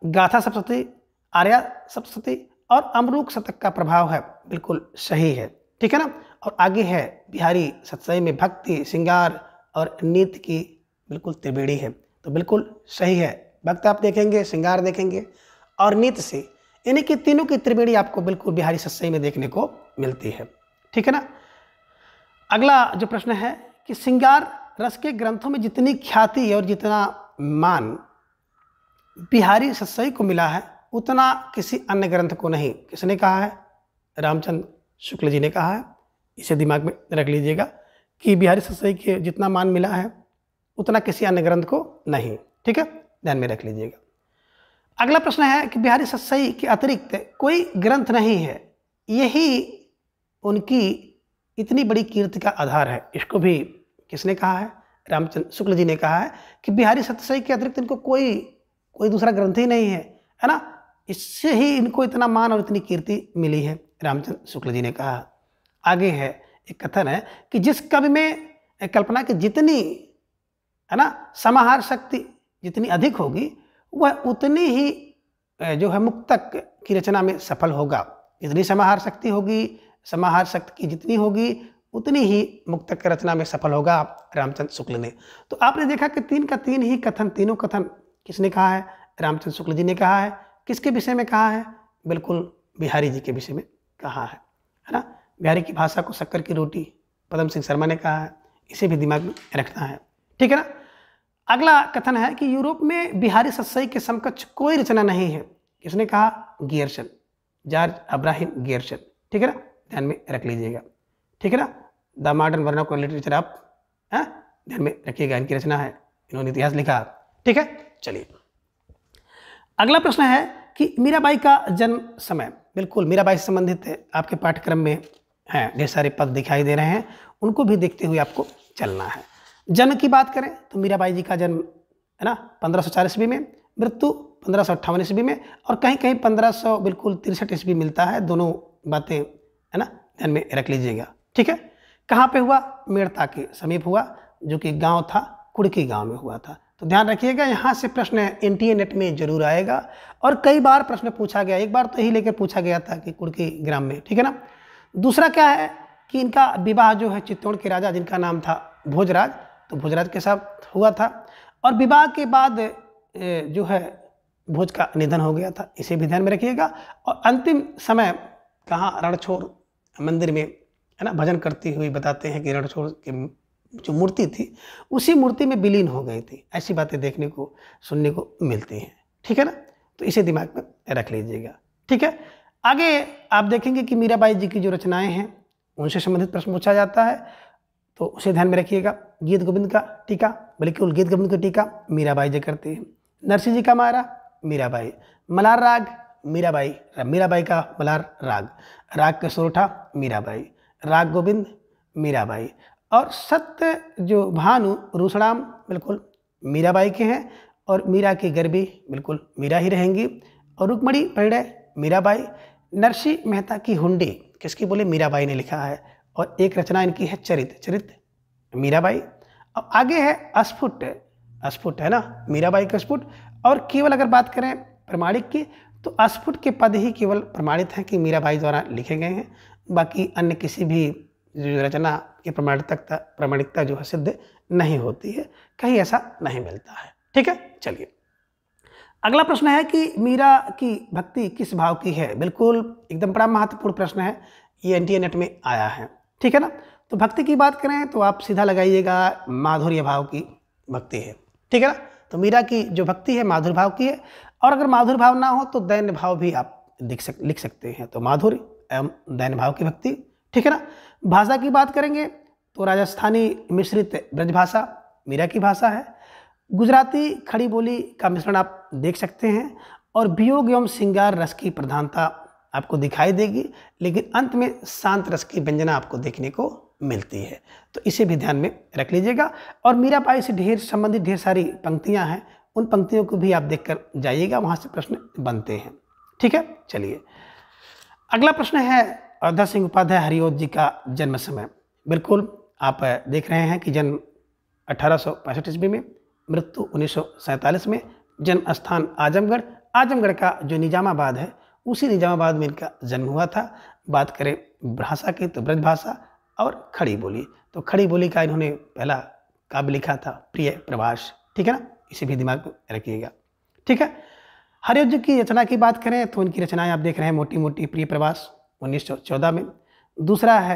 गाथा सप्तशती, आर्या सप्तशती और अमरूक शतक का प्रभाव है, बिल्कुल सही है। ठीक है ना। और आगे है बिहारी सतसई में भक्ति, श्रृंगार और नीति की बिल्कुल त्रिवेणी है, तो बिल्कुल सही है। भक्त आप देखेंगे, श्रृंगार देखेंगे और नीति से, यानी कि तीनों की त्रिवेणी आपको बिल्कुल बिहारी सतसई में देखने को मिलती है। ठीक है ना। अगला जो प्रश्न है कि श्रृंगार रस के ग्रंथों में जितनी ख्याति और जितना मान बिहारी सतसई को मिला है उतना किसी अन्य ग्रंथ को नहीं। किसने कहा है? रामचंद्र शुक्ल जी ने कहा है। इसे दिमाग में रख लीजिएगा कि बिहारी सतसई के जितना मान मिला है उतना किसी अन्य ग्रंथ को नहीं। ठीक है, ध्यान में रख लीजिएगा। अगला प्रश्न है कि बिहारी सतसई के अतिरिक्त कोई ग्रंथ नहीं है, यही उनकी इतनी बड़ी कीर्ति का आधार है। इसको भी किसने कहा है? रामचंद्र शुक्ल जी ने कहा है कि बिहारी सतसई के अतिरिक्त इनको कोई दूसरा ग्रंथ ही नहीं है ना। इससे ही इनको इतना मान और इतनी कीर्ति मिली है, रामचंद्र शुक्ल जी ने कहा। आगे है एक कथन है कि जिस कवि में कल्पना की जितनी है ना समाहार शक्ति जितनी अधिक होगी वह उतनी ही जो है मुक्तक की रचना में सफल होगा। जितनी समाहार शक्ति होगी, समाहार शक्ति की जितनी होगी उतनी ही मुक्तक की रचना में सफल होगा, रामचंद्र शुक्ल ने। तो आपने देखा कि तीन का तीन ही कथन, तीनों कथन किसने कहा है? रामचंद्र शुक्ल जी ने कहा है। किसके विषय में कहा है? बिल्कुल बिहारी जी के विषय में कहा है ना। बिहारी की भाषा को शक्कर की रोटी पदम सिंह शर्मा ने कहा है। इसे भी दिमाग में रखना है। ठीक है ना। अगला कथन है कि यूरोप में बिहारी सतसई के समकक्ष कोई रचना नहीं है। किसने कहा? Gierson, George Abraham Gierson. ठीक है ना, ध्यान में रख लीजिएगा। ठीक है ना। द मॉडर्न वर्नाकुलर लिटरेचर आप ध्यान में रखिएगा, इनकी रचना है, इन्होंने इतिहास लिखा। ठीक है, चलिए अगला प्रश्न है कि मीराबाई का जन्म समय। बिल्कुल मीराबाई से संबंधित आपके पाठ्यक्रम में हैं, ढेर सारे पद दिखाई दे रहे हैं, उनको भी देखते हुए आपको चलना है। जन्म की बात करें तो मीराबाई जी का जन्म है ना 1504 ईस्वी में, मृत्यु 1558 ईस्वी में और कहीं कहीं 1500 बिल्कुल 63 ईस्वी मिलता है। दोनों बातें है ना ध्यान में रख लीजिएगा। ठीक है। कहाँ पे हुआ? मेड़ता के समीप हुआ, जो कि गांव था, कुड़की गांव में हुआ था। तो ध्यान रखिएगा, यहाँ से प्रश्न एनटीए नेट में जरूर आएगा और कई बार प्रश्न पूछा गया। एक बार तो यही लेकर पूछा गया था कि कुड़की ग्राम में। ठीक है ना। दूसरा क्या है कि इनका विवाह जो है चित्तौड़ के राजा जिनका नाम था भोजराज, तो भोजराज के साथ हुआ था और विवाह के बाद जो है भोज का निधन हो गया था। इसे भी ध्यान में रखिएगा। और अंतिम समय कहाँ? रणछोड़ मंदिर में है ना भजन करती हुई बताते हैं कि रणछोड़ की जो मूर्ति थी उसी मूर्ति में विलीन हो गई थी। ऐसी बातें देखने को सुनने को मिलती हैं। ठीक है ना। तो इसे दिमाग में रख लीजिएगा। ठीक है। आगे आप देखेंगे कि मीराबाई जी की जो रचनाएं हैं उनसे संबंधित प्रश्न पूछा जाता है, तो उसे ध्यान में रखिएगा। गीत गोविंद का टीका, बिल्कुल गीत गोविंद का टीका मीराबाई जी करती है। नरसिंह जी का मारा, मीराबाई। मलार राग, मीराबाई, मीराबाई का मलार राग। राग के सोरठा, मीराबाई। राग गोविंद, मीराबाई। और सत्य जो भानु रूसणाम बिल्कुल मीराबाई के हैं और मीरा की गर्भी बिल्कुल मीरा ही रहेंगी। और रुक्मणी परिणय मीराबाई। नरसिंह मेहता की हुंडी किसकी बोले? मीराबाई ने लिखा है। और एक रचना इनकी है चरित मीराबाई। अब आगे है अस्फुट है ना मीराबाई का अस्फुट। और केवल अगर बात करें प्रमाणिक की तो अस्फुट के पद ही केवल प्रमाणित हैं कि मीराबाई द्वारा लिखे गए हैं। बाकी अन्य किसी भी जो रचना की प्रमाणिकता जो है सिद्ध नहीं होती है, कहीं ऐसा नहीं मिलता है। ठीक है। चलिए अगला प्रश्न है कि मीरा की भक्ति किस भाव की है। बिल्कुल एकदम बड़ा महत्वपूर्ण प्रश्न है, ये एनटीए नेट में आया है। ठीक है ना। तो भक्ति की बात करें तो आप सीधा लगाइएगा माधुर्य भाव की भक्ति है। ठीक है ना। तो मीरा की जो भक्ति है माधुर्य भाव की है। और अगर माधुर्य भाव ना हो तो दैन्य भाव भी आप लिख सकते हैं। तो माधुर्य एवं दैन्य भाव की भक्ति। ठीक है ना। भाषा की बात करेंगे तो राजस्थानी मिश्रित ब्रजभाषा मीरा की भाषा है। गुजराती खड़ी बोली का मिश्रण आप देख सकते हैं। और वियोग एवं श्रृंगार रस की प्रधानता आपको दिखाई देगी, लेकिन अंत में शांत रस की व्यंजना आपको देखने को मिलती है। तो इसे भी ध्यान में रख लीजिएगा। और मीराबाई से संबंधित ढेर सारी पंक्तियां हैं, उन पंक्तियों को भी आप देखकर जाइएगा, वहाँ से प्रश्न बनते हैं। ठीक है। चलिए अगला प्रश्न है अयोध्या सिंह उपाध्याय हरिओत जी का जन्म समय। बिल्कुल आप देख रहे हैं कि जन्म 1865 ईस्वी में, मृत्यु 1947 में, जन्म स्थान आजमगढ़। आजमगढ़ का जो निजामाबाद है उसी निजामाबाद में इनका जन्म हुआ था। बात करें भाषा की तो ब्रज भाषा और खड़ी बोली। तो खड़ी बोली का इन्होंने पहला काव्य लिखा था प्रिय प्रवास, ठीक है ना, इसे भी दिमाग में रखिएगा, ठीक है। हरिओत जी की रचना की बात करें तो उनकी रचनाएं आप देख रहे हैं मोटी मोटी। प्रिय प्रवास 1914 में, दूसरा है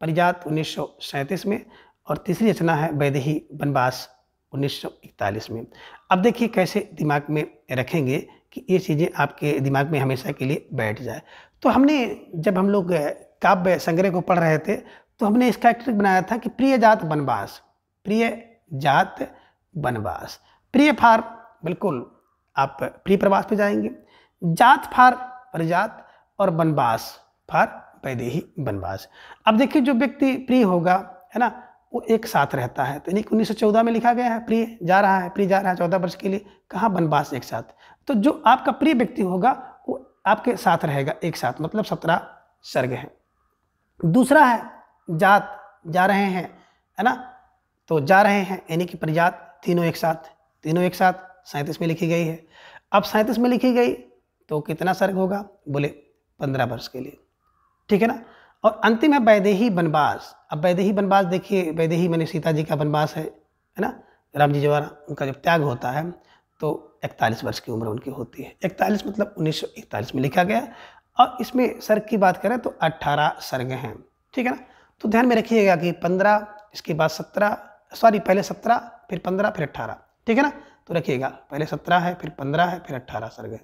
परिजात 1937 में, और तीसरी रचना है वैदेही वनवास 1941 में। अब देखिए कैसे दिमाग में रखेंगे कि ये चीज़ें आपके दिमाग में हमेशा के लिए बैठ जाए। तो हमने जब हम लोग काव्य संग्रह को पढ़ रहे थे तो हमने इसका एक ट्रिक बनाया था कि प्रिय जात वनवास, प्रिय जात वनवास, प्रिय फार बिल्कुल आप प्रिय प्रवास पे जाएंगे, जात फार परिजात, और वनवास फार वैदेही वनवास। अब देखिए जो व्यक्ति प्रिय होगा, है ना, वो एक साथ रहता है। तो 1914 में लिखा गया है प्रिय जा रहा है, प्रिय जा रहा है 14 वर्ष के लिए, कहाँ वनवास एक साथ। तो जो आपका प्रिय व्यक्ति होगा वो आपके साथ रहेगा एक साथ, मतलब 17 सर्ग हैं। दूसरा है जात, जा रहे हैं, है ना, तो जा रहे हैं यानी कि परिजात, तीनों एक साथ, तीनों एक साथ 37 में लिखी गई है। अब 37 में लिखी गई तो कितना सर्ग होगा, बोले 15 वर्ष के लिए, ठीक है ना। और अंतिम है वैदेही वनवास। अब वैदेही वनवास देखिए, वैदेही माने सीता जी का वनवास है ना, राम जी द्वारा उनका जब त्याग होता है तो 41 वर्ष की उम्र उनकी होती है। 41 मतलब 1941 में लिखा गया। और इसमें सर्ग की बात करें तो 18 सर्ग हैं, ठीक है ना। तो ध्यान में रखिएगा कि 15, इसके बाद 17, सॉरी पहले 17 फिर 15 फिर 18, ठीक है ना। तो रखिएगा पहले 17 है, फिर 15 है, फिर 18 सर्ग है,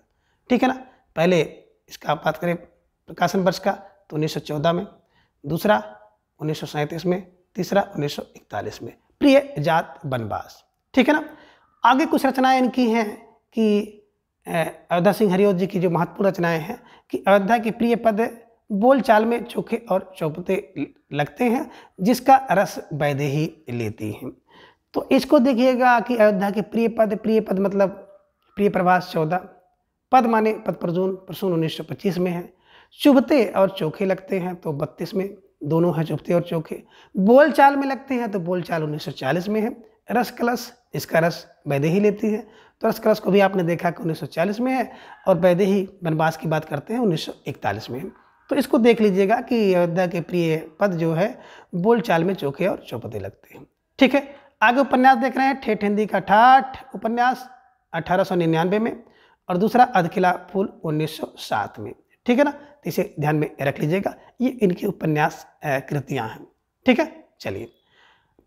ठीक है ना। पहले इसका बात करें प्रकाशन वर्ष का तो 1914 में, दूसरा 1937 में, तीसरा 1941 में, प्रिय जात वनवास, ठीक है ना। आगे कुछ रचनाएं इनकी हैं कि अयोध्या सिंह हरिओत जी की जो महत्वपूर्ण रचनाएं हैं कि अयोध्या के प्रिय पद बोल चाल में चोखे और चौपते लगते हैं, जिसका रस वैदेही लेती हैं। तो इसको देखिएगा कि अयोध्या के प्रिय पद मतलब प्रिय प्रवास 14, पद माने पद प्रसून, प्रसून 1925 में है, चुभते और चोखे लगते हैं तो 32 में, दोनों हैं चुभते और चोखे। बोल चाल में लगते हैं तो बोल चाल 1940 में है। रस कलश, इसका रस वैदेही लेती है, तो रस कलश को भी आपने देखा कि 1940 में है, और वैदेही वनवास की बात करते हैं 1941 में है। तो इसको देख लीजिएगा कि अयोध्या के प्रिय पद जो है बोल चाल में चोखे और चौपते लगते हैं, ठीक है। आगे उपन्यास देख रहे हैं, ठेठ हिंदी का ठाठ उपन्यास 1899 में, और दूसरा अधखिला फूल 1907 में, ठीक है ना। तो इसे ध्यान में रख लीजिएगा, ये इनकी उपन्यास कृतियां हैं, ठीक है। चलिए,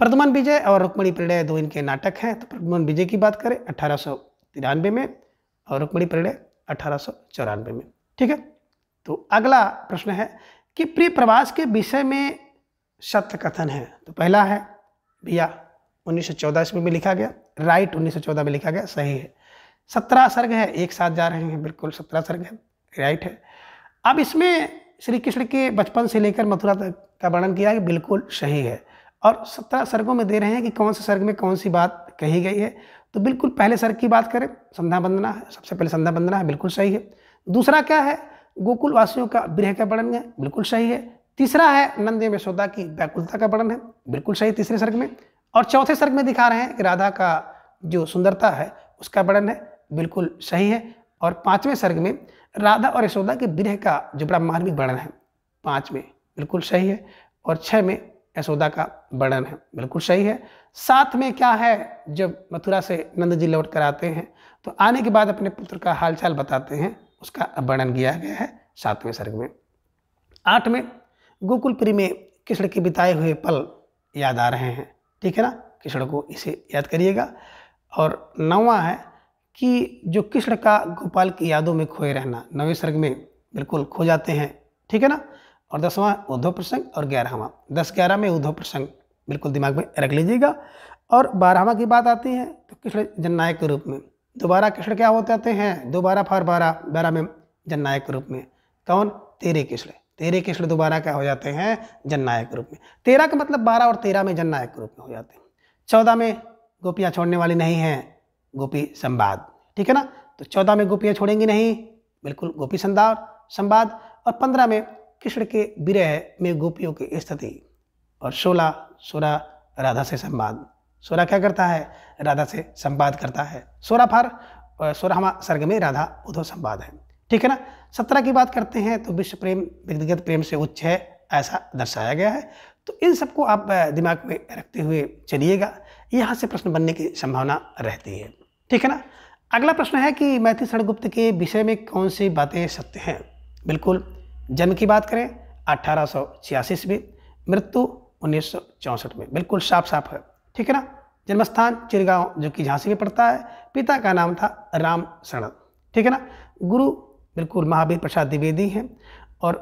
प्रद्युमन विजय और रुक्मिणी परिणय दो इनके नाटक हैं। तो प्रद्युमन विजय की बात करें 1893 में, और रुक्मिणी परिणय 1894 में, ठीक है। तो अगला प्रश्न है कि प्रिय प्रवास के विषय में सत्य कथन है। तो पहला है भैया 1914 ईस्वी में लिखा गया, राइट 1914 में लिखा गया, सही है। 17 सर्ग है, एक साथ जा रहे हैं, बिल्कुल 17 सर्ग है, राइट है। अब इसमें श्री कृष्ण के बचपन से लेकर मथुरा तक का वर्णन किया है, बिल्कुल सही है। और 17 सर्गों में दे रहे हैं कि कौन से सर्ग में कौन सी बात कही गई है। तो बिल्कुल पहले सर्ग की बात करें, संध्या वंदना है, सबसे पहले संध्या वंदना है, बिल्कुल सही है। दूसरा क्या है, गोकुल वासियों का विरह का वर्णन है, बिल्कुल सही है। तीसरा है नंद एवं यशोदा की व्याकुलता का वर्णन है, बिल्कुल सही तीसरे सर्ग में। और चौथे सर्ग में दिखा रहे हैं कि राधा का जो सुंदरता है उसका वर्णन है, बिल्कुल सही है। और 5वें सर्ग में राधा और यशोदा के विरह का जो ब्रह्मांडिक वर्णन है 5 में, बिल्कुल सही है। और 6 में यशोदा का वर्णन है, बिल्कुल सही है। 7 में क्या है, जब मथुरा से नंद जी लौट कर आते हैं तो आने के बाद अपने पुत्र का हालचाल बताते हैं, उसका वर्णन किया गया है 7वें सर्ग में। 8 में गोकुलपुरी में कृष्ण के बिताए हुए पल याद आ रहे हैं, ठीक है ना, कृष्ण को इसे याद करिएगा। और 9वां है कि जो कृष्ण का गोपाल की यादों में खोए रहना, 9वें सर्ग में बिल्कुल खो जाते हैं, ठीक है ना। और 10वां उद्धव प्रसंग, और 11वां 10-11 में उद्धव प्रसंग बिल्कुल दिमाग में रख लीजिएगा। और 12वां की बात आती है तो कृष्ण जननायक के रूप में दोबारा कृष्ण क्या होते आते हैं, 2-12 में जननायक के रूप में। कौन, तेरे कृष्ण दोबारा क्या हो जाते हैं, जननायक के रूप में। 13 का मतलब 12 और 13 में जननायक के रूप में हो जाते हैं। 14 में गोपियाँ छोड़ने वाली नहीं हैं, गोपी संवाद, ठीक है ना। तो 14 में गोपियाँ छोड़ेंगी नहीं, बिल्कुल गोपी संवाद। और 15 में कृष्ण के विरह में गोपियों की स्थिति, और 16 राधा से संवाद। 16 क्या करता है? राधा से संवाद करता है। 16वां सर्ग में राधा उद्धव संवाद है, ठीक है ना। 17 की बात करते हैं तो विश्व प्रेम व्यक्तिगत प्रेम से उच्च है, ऐसा दर्शाया गया है। तो इन सबको आप दिमाग में रखते हुए चलिएगा, यहाँ से प्रश्न बनने की संभावना रहती है, ठीक है ना। अगला प्रश्न है कि मैथिली शरण गुप्त के विषय में कौन सी बातें सत्य हैं? बिल्कुल, जन्म की बात करें 1886 में, मृत्यु 1964 में, बिल्कुल साफ साफ है, ठीक है ना। जन्मस्थान चिरगांव जो कि झांसी में पड़ता है, पिता का नाम था राम शरण, ठीक है ना। गुरु बिल्कुल महावीर प्रसाद द्विवेदी हैं, और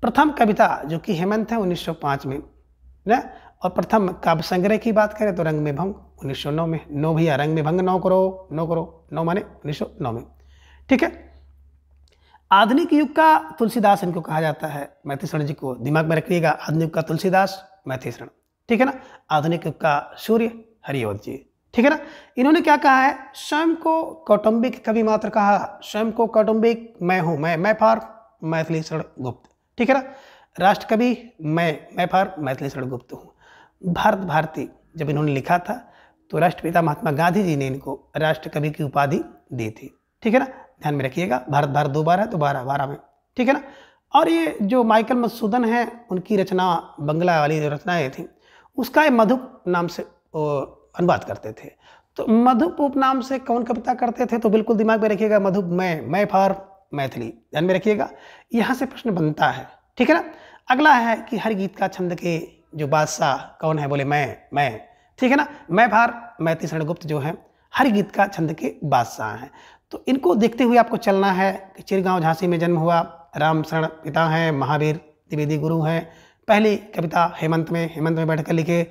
प्रथम कविता जो कि हेमंत है 1905 में ना। और प्रथम काव्य संग्रह की बात करें तो रंग में भंग 1909 में। 9 भैया रंग में भंग 9 करो 9 करो 9 माने 1909 में, ठीक है। आधुनिक युग का तुलसीदास इनको कहा जाता है, मैथिली शरण जी को दिमाग में रखिएगा। आधुनिक युग का तुलसीदास मैथिली शरण, ठीक है ना। आधुनिक युग का सूर्य हरिऔध जी, ठीक है ना। इन्होंने क्या कहा है? स्वयं को कौटुंबिक कवि मात्र कहा, स्वयं को कौटुंबिक मैं हूँ, मैं फॉर मैथिली शरण गुप्त, ठीक है ना। राष्ट्र कवि मैं फॉर मैथिली शरण गुप्त हूँ। भारत भारती जब इन्होंने लिखा था तो राष्ट्रपिता महात्मा गांधी जी ने इनको राष्ट्र कवि की उपाधि दी थी, ठीक है ना। ध्यान में रखिएगा, भारत 2 बार है तो 12 में, ठीक है ना। और ये जो माइकल मधुसूदन है, उनकी रचना बंगला वाली जो रचनाएं थी, उसका ये मधुप नाम से अनुवाद करते थे। तो मधुप उपनाम से कौन कविता करते थे? तो बिल्कुल दिमाग में रखिएगा, मधुप मैं फॉर मैथिली, ध्यान में रखिएगा, यहाँ से प्रश्न बनता है, ठीक है ना। अगला है कि हर गीत का छंद के जो बादशाह कौन है? बोले मैं, ठीक है ना। मैं फॉर मैथिली शरण गुप्त जो है हर गीत का छंद के बादशाह हैं। तो इनको देखते हुए आपको चलना है कि चिरगांव झांसी में जन्म हुआ, राम शरण पिता हैं, महावीर द्विवेदी गुरु हैं। पहली कविता हेमंत में बैठकर लिखे,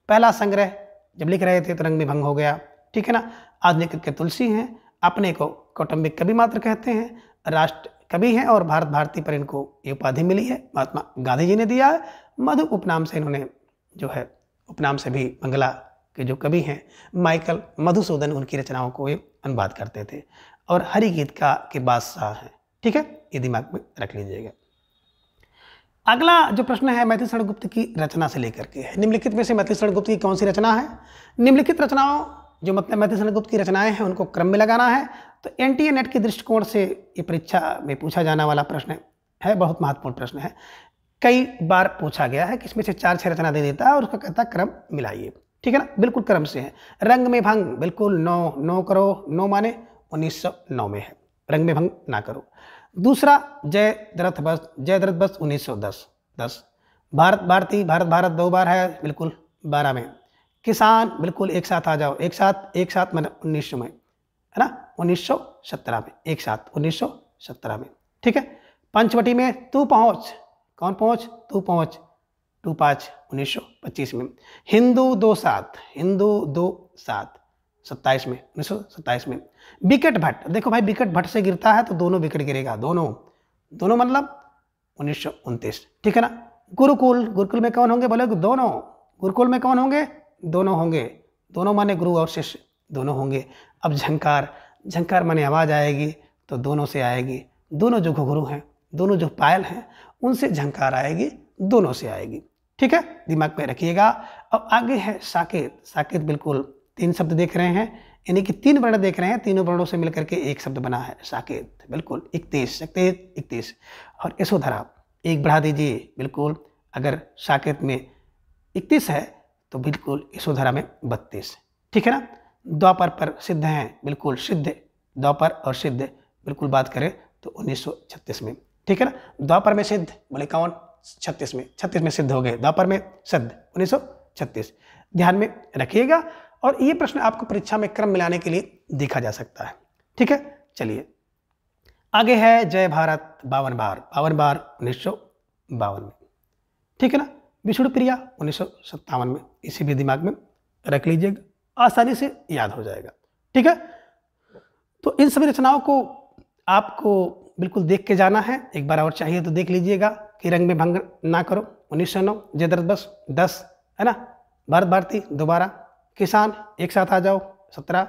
पहला संग्रह जब लिख रहे थे तो रंग में भंग हो गया, ठीक है ना। आधुनिक के तुलसी हैं, अपने को कौटुंबिक कवि मात्र कहते हैं, राष्ट्र कवि हैं, और भारत भारती पर इनको ये उपाधि मिली है, महात्मा गांधी जी ने दिया है। मधु उपनाम से इन्होंने जो है, उपनाम से भी बंगला के जो कवि हैं माइकल मधुसूदन, उनकी रचनाओं को ये अनुवाद करते थे, और हरि गीत का के बादशाह हैं, ठीक है, ये दिमाग में रख लीजिएगा। अगला जो प्रश्न है मैथिली शरण गुप्त की रचना से लेकर के है। निम्नलिखित में से मैथिली शरण गुप्त की कौन सी रचना है? निम्नलिखित रचनाओं जो मतलब मैथिली शरण गुप्त की रचनाएं हैं उनको क्रम में लगाना है। तो एनटीए नेट के दृष्टिकोण से ये परीक्षा में पूछा जाने वाला प्रश्न है, बहुत महत्वपूर्ण प्रश्न है, कई बार पूछा गया है कि इसमें से 4-6 रचना दे देता है और उसका कहता है क्रम मिलाइए, ठीक है ना। बिल्कुल क्रम से है। रंग में भंग बिल्कुल 9 करो, 9 माने 1909 में है, रंग में भंग ना करो। दूसरा जयद्रथ बस 1910। भारत भारती 2 बार है, बिल्कुल 12 में। किसान बिल्कुल एक साथ आ जाओ, एक साथ मैंने 1900 में, है ना, 1917 में, एक साथ 1917 में, ठीक है। पंचवटी में तू पहुँच, कौन पहुँच? तू पहुँच 2-5 1925 में। हिंदू 2-7 27 में, 1927 में। विकेट भट्ट, देखो भाई विकेट भट्ट से गिरता है तो दोनों विकेट गिरेगा, दोनों मतलब 1929, ठीक है ना। गुरुकुल में कौन होंगे? बोले दोनों। गुरुकुल में कौन होंगे? दोनों होंगे, दोनों माने गुरु और शिष्य दोनों होंगे। अब झंकार माने आवाज़ आएगी तो दोनों से आएगी, दोनों जो घुघरू हैं, दोनों जो पायल हैं, उनसे झंकार आएगी, दोनों से आएगी, ठीक है, दिमाग में रखिएगा। अब आगे है साकेत बिल्कुल 3 शब्द देख रहे हैं, यानी कि 3 वर्ण देख रहे हैं, तीनों वर्णों से मिलकर के एक शब्द बना है साकेत, बिल्कुल 31। और यशोधरा एक बढ़ा दीजिए, बिल्कुल अगर साकेत में 31 है तो बिल्कुल यशोधरा में 32, ठीक है ना। द्वापर पर सिद्ध हैं, बिल्कुल सिद्ध, द्वापर और सिद्ध बिल्कुल बात करें तो 1936 में, ठीक है ना। द्वापर में सिद्ध बोले कौन? 36 में सिद्ध हो गए, द्वापर में सिद्ध 1936, ध्यान में रखिएगा। और ये प्रश्न आपको परीक्षा में क्रम मिलाने के लिए देखा जा सकता है, ठीक है। चलिए आगे है जय भारत 52 बार 1952 में, ठीक है ना। विष्णु प्रिया 1957 में, इसे भी दिमाग में रख लीजिएगा, आसानी से याद हो जाएगा, ठीक है। तो इन सभी रचनाओं को आपको बिल्कुल देख के जाना है, एक बार और चाहिए तो देख लीजिएगा कि रंग में भंग ना करो 1909, जयद्रथ बस 10, है ना। भारत भारती दोबारा, किसान एक साथ आ जाओ 17,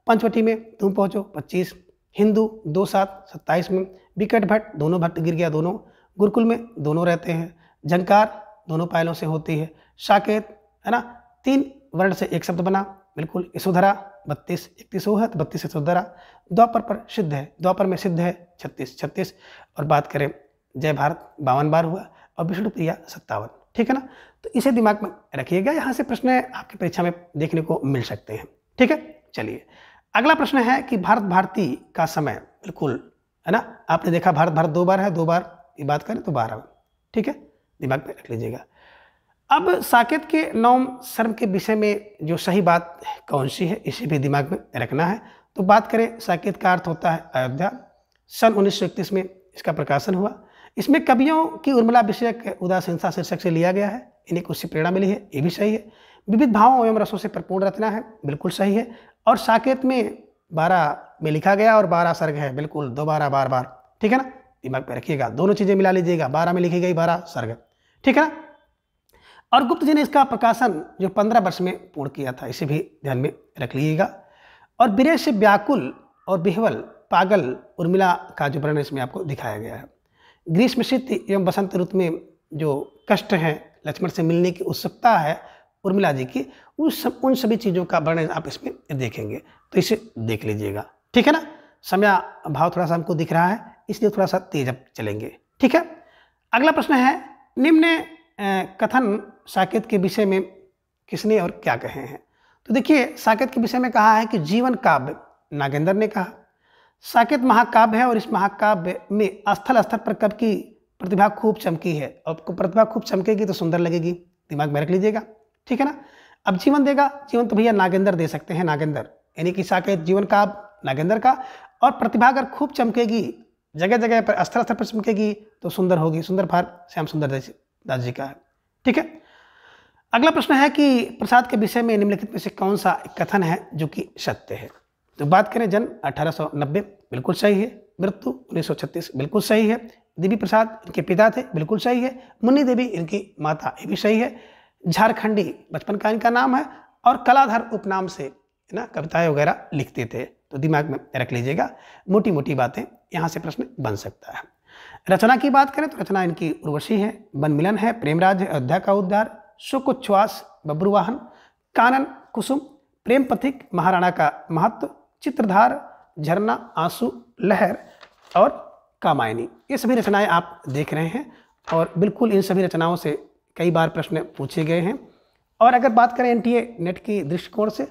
पंचवटी में तुम पहुँचो 25, हिंदू 2-7 27 में, विकेट भट्ट दोनों भट्ट गिर गया दोनों, गुरुकुल में दोनों रहते हैं। झंकार दोनों पायलों से होती है। साकेत है ना, 3 वर्ण से एक शब्द बना, बिल्कुल। यशोधरा 32 31 है तो 32 यशोधरा। द्वापर पर सिद्ध है, द्वापर में सिद्ध है 36 36। और बात करें जय भारत 52 बार हुआ और विष्णु प्रिया 57। ठीक है ना, तो इसे दिमाग में रखिएगा, यहाँ से प्रश्न आपकी परीक्षा में देखने को मिल सकते हैं। ठीक है, चलिए अगला प्रश्न है कि भारत भारती का समय, बिल्कुल है ना, आपने देखा भारत भारत 2 बार है, 2 बार की बात करें तो 12। ठीक है, दिमाग में रख लीजिएगा। अब साकेत के नौम सर्म के विषय में जो सही बात कौन सी है, इसे भी दिमाग में रखना है। तो बात करें, साकेत का अर्थ होता है अयोध्या। सन 1931 में इसका प्रकाशन हुआ। इसमें कवियों की उर्मिला विषयक उदासीनता शीर्षक से लिया गया है, इन्हें कुछ से प्रेरणा मिली है, ये भी सही है। विविध भावों एवं रसों से परिपूर्ण रचना है, बिल्कुल सही है। और साकेत में 12 में लिखा गया और 12 सर्ग है, बिल्कुल, दोबारा बार बार। ठीक है ना, दिमाग में रखिएगा, दोनों चीजें मिला लीजिएगा, 12 में लिखी गई, 12 सर्ग। ठीक है ना। और गुप्त जी ने इसका प्रकाशन जो 15 वर्ष में पूर्ण किया था, इसे भी ध्यान में रख लीजिएगा। और विरह से व्याकुल और बिहवल पागल उर्मिला का जो वर्णन इसमें आपको दिखाया गया है। ग्रीष्म शीत एवं बसंत ऋतु में जो कष्ट है, लक्ष्मण से मिलने की उत्सुकता है उर्मिला जी की, उन सभी चीज़ों का वर्णन आप इसमें देखेंगे, तो इसे देख लीजिएगा। ठीक है ना, समय भाव थोड़ा सा हमको दिख रहा है, इसलिए थोड़ा सा तेज अब चलेंगे। ठीक है, अगला प्रश्न है, निम्न कथन साकेत के विषय में किसने और क्या कहे हैं। तो देखिए, साकेत के विषय में कहा है कि जीवन काव्य नागेंद्र ने कहा। साकेत महाकाव्य है और इस महाकाव्य में स्थल स्तर पर कवि की प्रतिभा खूब चमकी है, और प्रतिभा खूब चमकेगी तो सुंदर लगेगी, दिमाग में रख लीजिएगा। ठीक है ना। अब जीवन देगा, जीवन तो भैया नागेंद्र दे सकते हैं, नागेंद्र, यानी कि साकेत जीवन काव्य नागेंद्र का। और प्रतिभा अगर खूब चमकेगी, जगह जगह पर स्थल स्तर पर चमकेगी तो सुंदर होगी, सुंदर भार श्याम सुंदर दास जी का है। ठीक है, अगला प्रश्न है कि प्रसाद के विषय में निम्नलिखित में से कौन सा कथन है जो कि सत्य है। तो बात करें, जन्म 1890, बिल्कुल सही है। मृत्यु 1936, बिल्कुल सही है। देवी प्रसाद इनके पिता थे, बिल्कुल सही है। मुन्नी देवी इनकी माता, ये भी सही है। झारखंडी बचपन का इनका नाम है, और कलाधर उपनाम से ना कविताएं वगैरह लिखते थे, तो दिमाग में रख लीजिएगा। मोटी मोटी बातें यहाँ से प्रश्न बन सकता है। रचना की बात करें तो रचना इनकी उर्वशी है, वन मिलन है, प्रेमराज है, अयोध्या का उद्धार, सुकुच्छ्वास, बब्रुवाहन, कानन कुसुम, प्रेम पथिक, महाराणा का महत्व, चित्रधार, झरना, आंसू, लहर और कामायनी, ये सभी रचनाएं आप देख रहे हैं। और बिल्कुल इन सभी रचनाओं से कई बार प्रश्न पूछे गए हैं। और अगर बात करें एनटीए नेट की दृष्टिकोण से,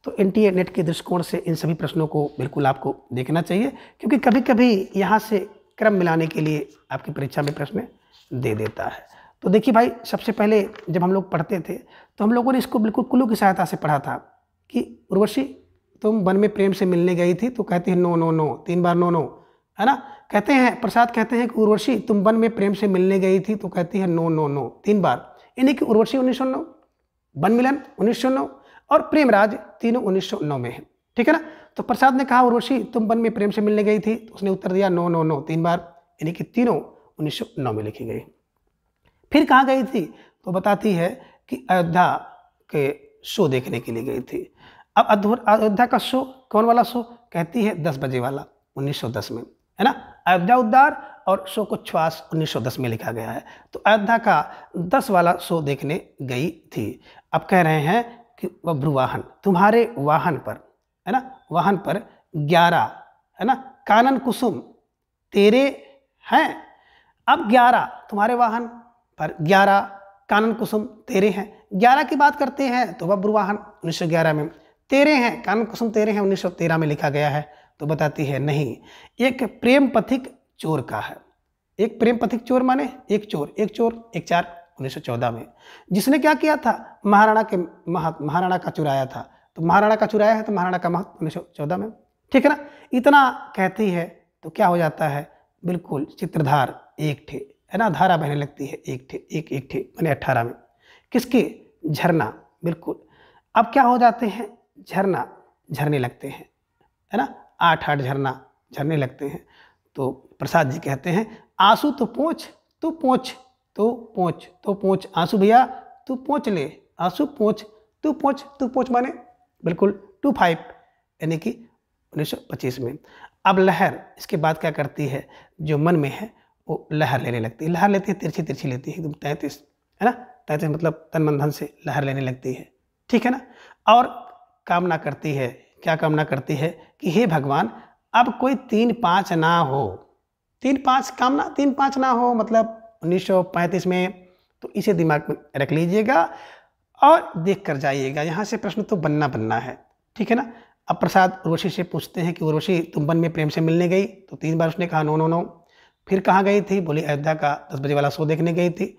तो एनटीए नेट के दृष्टिकोण से इन सभी प्रश्नों को बिल्कुल आपको देखना चाहिए, क्योंकि कभी कभी यहाँ से क्रम मिलाने के लिए आपकी परीक्षा में प्रश्न दे देता है। तो देखिए भाई, सबसे पहले जब हम लोग पढ़ते थे तो हम लोगों ने इसको बिल्कुल कुल्लू की सहायता से पढ़ा था कि उर्वशी तुम वन में प्रेम से मिलने गई थी, तो कहती है नो नो नो, 3 बार नो नो, है ना। कहते हैं, प्रसाद कहते हैं कि उर्वशी तुम वन में प्रेम से मिलने गई थी, तो कहती है नो नो नो, 3 बार। यानी कि उर्वशी 1909, वन मिलन 1909 और प्रेमराज, तीनों 1909 में है। ठीक है ना। तो प्रसाद ने कहा उर्वशी तुम वन में प्रेम से मिलने गई थी, तो उसने उत्तर दिया नो नो नो, 3 बार, यानी कि तीनों 1909 में लिखी गई। फिर कहाँ गई थी, तो बताती है कि अयोध्या के शो देखने के लिए गई थी। अब अयोध्या का शो कौन वाला शो, कहती है 10 बजे वाला, 1910 में, है ना। अयोध्या उद्धार और शो को श्वास 1910 में लिखा गया है। तो अयोध्या का 10 वाला शो देखने गई थी। अब कह रहे हैं कि बब्रुवाहन, तुम्हारे वाहन पर, है ना, वाहन पर 11, है ना, कानन कुसुम तेरे हैं। अब 11 तुम्हारे वाहन पर, 11 कानन कुसुम तेरे हैं। 11 की बात करते हैं तो बब्रुवाहन 1911 में, तेरे हैं कानन कुसुम तेरे हैं 1913 में लिखा गया है। तो बताती है नहीं, एक प्रेम पथिक चोर का है। एक प्रेम पथिक चोर माने एक चोर, एक चोर, एक चार, 1914 में। जिसने क्या किया था, महाराणा का चुराया था। तो महाराणा का चुराया है तो महाराणा का महत्व 1914 में। ठीक है ना। इतना कहती है तो क्या हो जाता है, बिल्कुल चित्रधार एक ठे, है ना, धारा बहने लगती है एक ठे, एक ठे मैंने 18 में। किसके, झरना, बिल्कुल। अब क्या हो जाते हैं, झरना झरने लगते हैं, है ना, 8 झरना झरने लगते हैं। तो प्रसाद जी कहते हैं आंसू तो पोंछ, तू पोंछ, तो पोंछ, तो पोंछ, आंसू भैया तू पोंछ ले, आंसू पोंछ, तू पोंछ, तू पोंछ माने बिल्कुल 25, यानी कि 1925 में। अब लहर इसके बाद क्या करती है, जो मन में है वो लहर लेने लगती है। लहर लेती है, तिरछी तिरछी लेती है, एकदम 33, है ना, 33 मतलब तन मन धन से लहर लेने लगती है, ठीक है ना। और कामना करती है, क्या कामना करती है कि हे भगवान अब कोई 3-5 ना हो। 3-5 कामना, 3-5 ना हो मतलब 1935 में, तो इसे दिमाग में रख लीजिएगा और देख कर जाइएगा। यहाँ से प्रश्न तो बनना है, ठीक है ना। अब प्रसाद उर्वशी से पूछते हैं कि उर्वशी तुम वन में प्रेम से मिलने गई, तो 3 बार उसने कहा नो नो नो। फिर कहाँ गई थी, बोली अयोध्या का 10 बजे वाला शो देखने गई थी।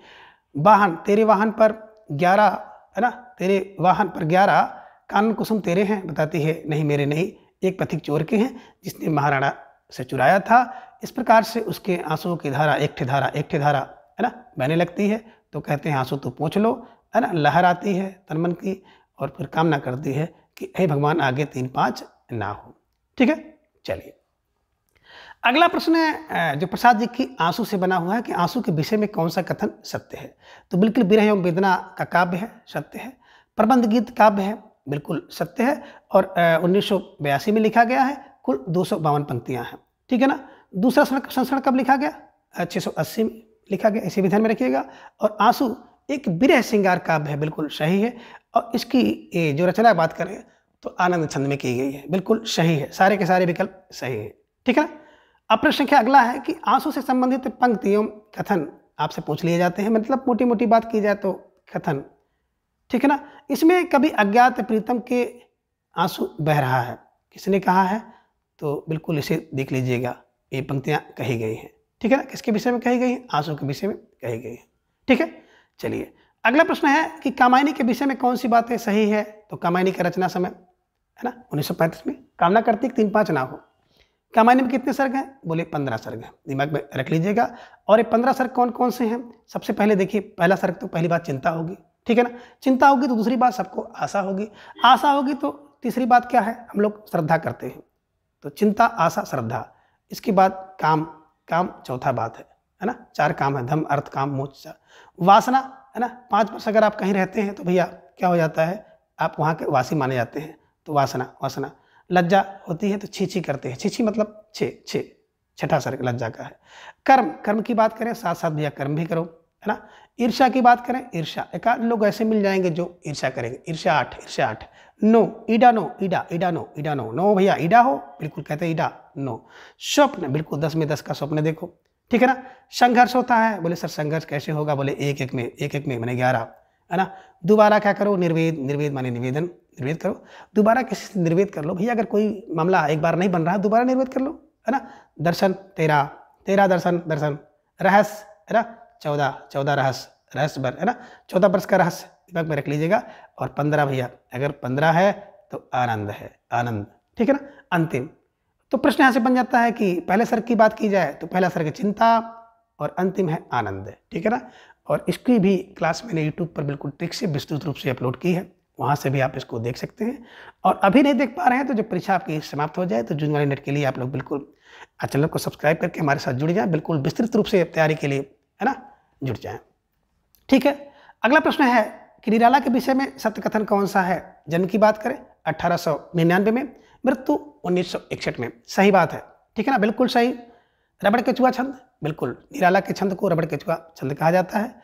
वाहन, तेरे वाहन पर 11, है ना, तेरे वाहन पर 11 कानन कुसुम तेरे हैं, बताती है नहीं मेरे नहीं, एक पथिक चोर के हैं जिसने महाराणा से चुराया था। इस प्रकार से उसके आंसुओं की धारा एक ठे धारा है ना बहने लगती है। तो कहते हैं आंसू तो पोंछ लो, है ना। लहर आती है तन मन की और फिर कामना करती है कि हे भगवान आगे 3-5 ना हो, ठीक है। चलिए अगला प्रश्न है जो प्रसाद जी की आंसू से बना हुआ है कि आंसू के विषय में कौन सा कथन सत्य है। तो बिल्कुल विरह एवं वेदना का काव्य है, सत्य है। प्रबंध गीत काव्य है, बिल्कुल सत्य है। और 1982 में लिखा गया है, कुल 252 पंक्तियां हैं, ठीक है ना। दूसरा संस्करण कब लिखा गया, 680 में लिखा गया, इसे भी ध्यान में रखिएगा। और आंसू एक विरह श्रृंगार काव्य है, बिल्कुल सही है। और इसकी जो रचना बात करें तो आनंद छंद में की गई है, बिल्कुल सही है, सारे के सारे विकल्प सही है, ठीक है ना। अब प्रश्न संख्या अगला है कि आंसू से संबंधित पंक्तियों कथन आपसे पूछ लिए जाते हैं, मतलब मोटी मोटी बात की जाए तो कथन, ठीक है ना। इसमें कभी अज्ञात प्रीतम के आंसू बह रहा है, किसने कहा है, तो बिल्कुल इसे देख लीजिएगा, ये पंक्तियां कही गई हैं, ठीक है ना। किसके विषय में कही गई है, आंसू के विषय में कही गई है, ठीक है। चलिए अगला प्रश्न है कि कामायनी के विषय में कौन सी बातें सही है। तो कामायनी का रचना समय, है ना, 1935 में। कामना करती 3-5 ना हो। कामायनी में कितने सर्ग हैं, बोले 15 सर्ग हैं, दिमाग में रख लीजिएगा। और ये 15 सर्ग कौन कौन से हैं, सबसे पहले देखिए पहला सर्ग तो पहली बात चिंता होगी, ठीक है ना। चिंता होगी तो दूसरी बात सबको आशा होगी, आशा होगी तो तीसरी बात क्या है, हम लोग श्रद्धा करते हैं, तो चिंता आशा श्रद्धा। इसके बाद काम, काम चौथा बात है ना। 4 काम है, धर्म अर्थ काम मोक्ष। वासना, है ना, 5 वर्ष अगर आप कहीं रहते हैं तो भैया क्या हो जाता है, आप वहाँ के वासी माने जाते हैं, तो वासना। लज्जा होती है तो छी करते हैं, छी मतलब छठा सर्ग लज्जा का है। कर्म की बात करें, साथ साथ भैया कर्म भी करो, है ना। ईर्ष्या की बात करें, ईर्ष्या, एकाध लोग ऐसे मिल जाएंगे जो ईर्ष्या करेंगे, ईर्ष्या 8। नो, ईडा नो भैया, ईडा हो, बिल्कुल कहते हैं ईडा नो। स्वप्न, बिल्कुल 10 में 10 का स्वप्न देखो, ठीक है ना। संघर्ष होता है, बोले सर संघर्ष कैसे होगा, बोले एक में मैंने 11, है ना। दोबारा क्या करो, निर्वेद माने निर्वेद करो, दोबारा किसी से निर्वेद कर लो भैया। अगर कोई मामला एक बार नहीं बन रहा है दोबारा निर्वेद कर लो, है ना। दर्शन, तेरा दर्शन। रहस्य, है ना, 14 रहस्य बर, है ना, 14 वर्ष का रहस्य दिमाग में रख लीजिएगा। और 15 भैया, अगर 15 है तो आनंद है, आनंद, ठीक है ना। अंतिम, तो प्रश्न यहाँ से बन जाता है कि पहले सर्ग की बात की जाए तो पहला सर्ग चिंता और अंतिम है आनंद, ठीक है ना। और इसकी भी क्लास मैंने यूट्यूब पर बिल्कुल ट्रिक से विस्तृत रूप से अपलोड की है, वहाँ से भी आप इसको देख सकते हैं। और अभी नहीं देख पा रहे हैं तो जब परीक्षा आपकी समाप्त हो जाए तो जून वाले नेट के लिए आप लोग बिल्कुल चैनल को सब्सक्राइब करके हमारे साथ जुड़ जाएं, बिल्कुल विस्तृत रूप से तैयारी के लिए, है ना, जुड़ जाएं, ठीक है। अगला प्रश्न है कि निराला के विषय में सत्य कथन कौन सा है। जन्म की बात करें 1899 में, मृत्यु 1961 में, सही बात है, ठीक है ना, बिल्कुल सही। रबड़ केचुआ छंद, बिल्कुल निराला के छंद को रबड़ केचुआ छंद कहा जाता है।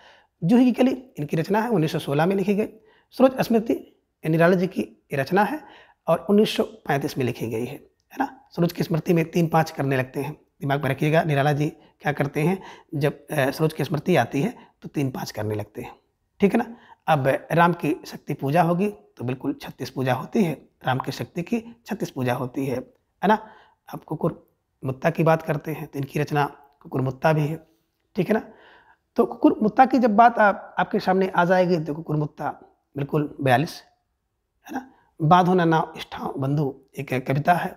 जूही की कली इनकी रचना है, 1916 में लिखी गई। सरोज स्मृति निराला जी की रचना है और 1935 में लिखी गई है ना। सरोज की स्मृति में 3-5 करने लगते हैं, दिमाग में रखिएगा। निराला जी क्या करते हैं, जब सरोज की स्मृति आती है तो 3-5 करने लगते हैं, ठीक है ना। अब राम की शक्ति पूजा होगी तो बिल्कुल 36 पूजा होती है, राम की शक्ति की 36 पूजा होती है ना। अब कुकुर मुत्ता की बात करते हैं तो इनकी रचना कुकुर मुत्ता भी है, ठीक है ना। तो कुकुर मुत्ता की जब बात आपके सामने आ जाएगी तो कुकुर मुत्ता बिल्कुल 42, है ना। बांधो ना नाव इष्ठाओ बंधु एक कविता है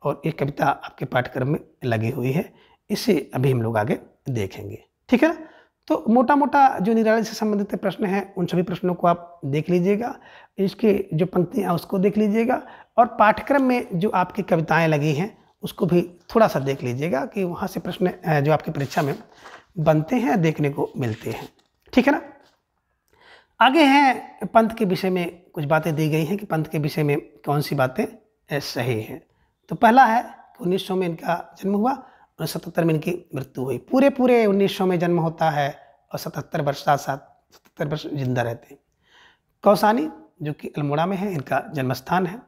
और ये कविता आपके पाठ्यक्रम में लगी हुई है, इसे अभी हम लोग आगे देखेंगे, ठीक है ना। तो मोटा मोटा जो निराला से संबंधित प्रश्न हैं उन सभी प्रश्नों को आप देख लीजिएगा, इसके जो पंक्तियाँ उसको देख लीजिएगा और पाठ्यक्रम में जो आपकी कविताएं लगी हैं उसको भी थोड़ा सा देख लीजिएगा कि वहाँ से प्रश्न जो आपकी परीक्षा में बनते हैं देखने को मिलते हैं, ठीक है ना। आगे हैं पंथ के विषय में कुछ बातें दी गई हैं कि पंथ के विषय में कौन सी बातें सही हैं। तो पहला है कि 1900 में इनका जन्म हुआ 1977 में इनकी मृत्यु हुई। पूरे 1900 में जन्म होता है और 77 वर्ष साथ साथ 77 वर्ष जिंदा रहते हैं। कौसानी जो कि अल्मोड़ा में है, इनका जन्म स्थान है।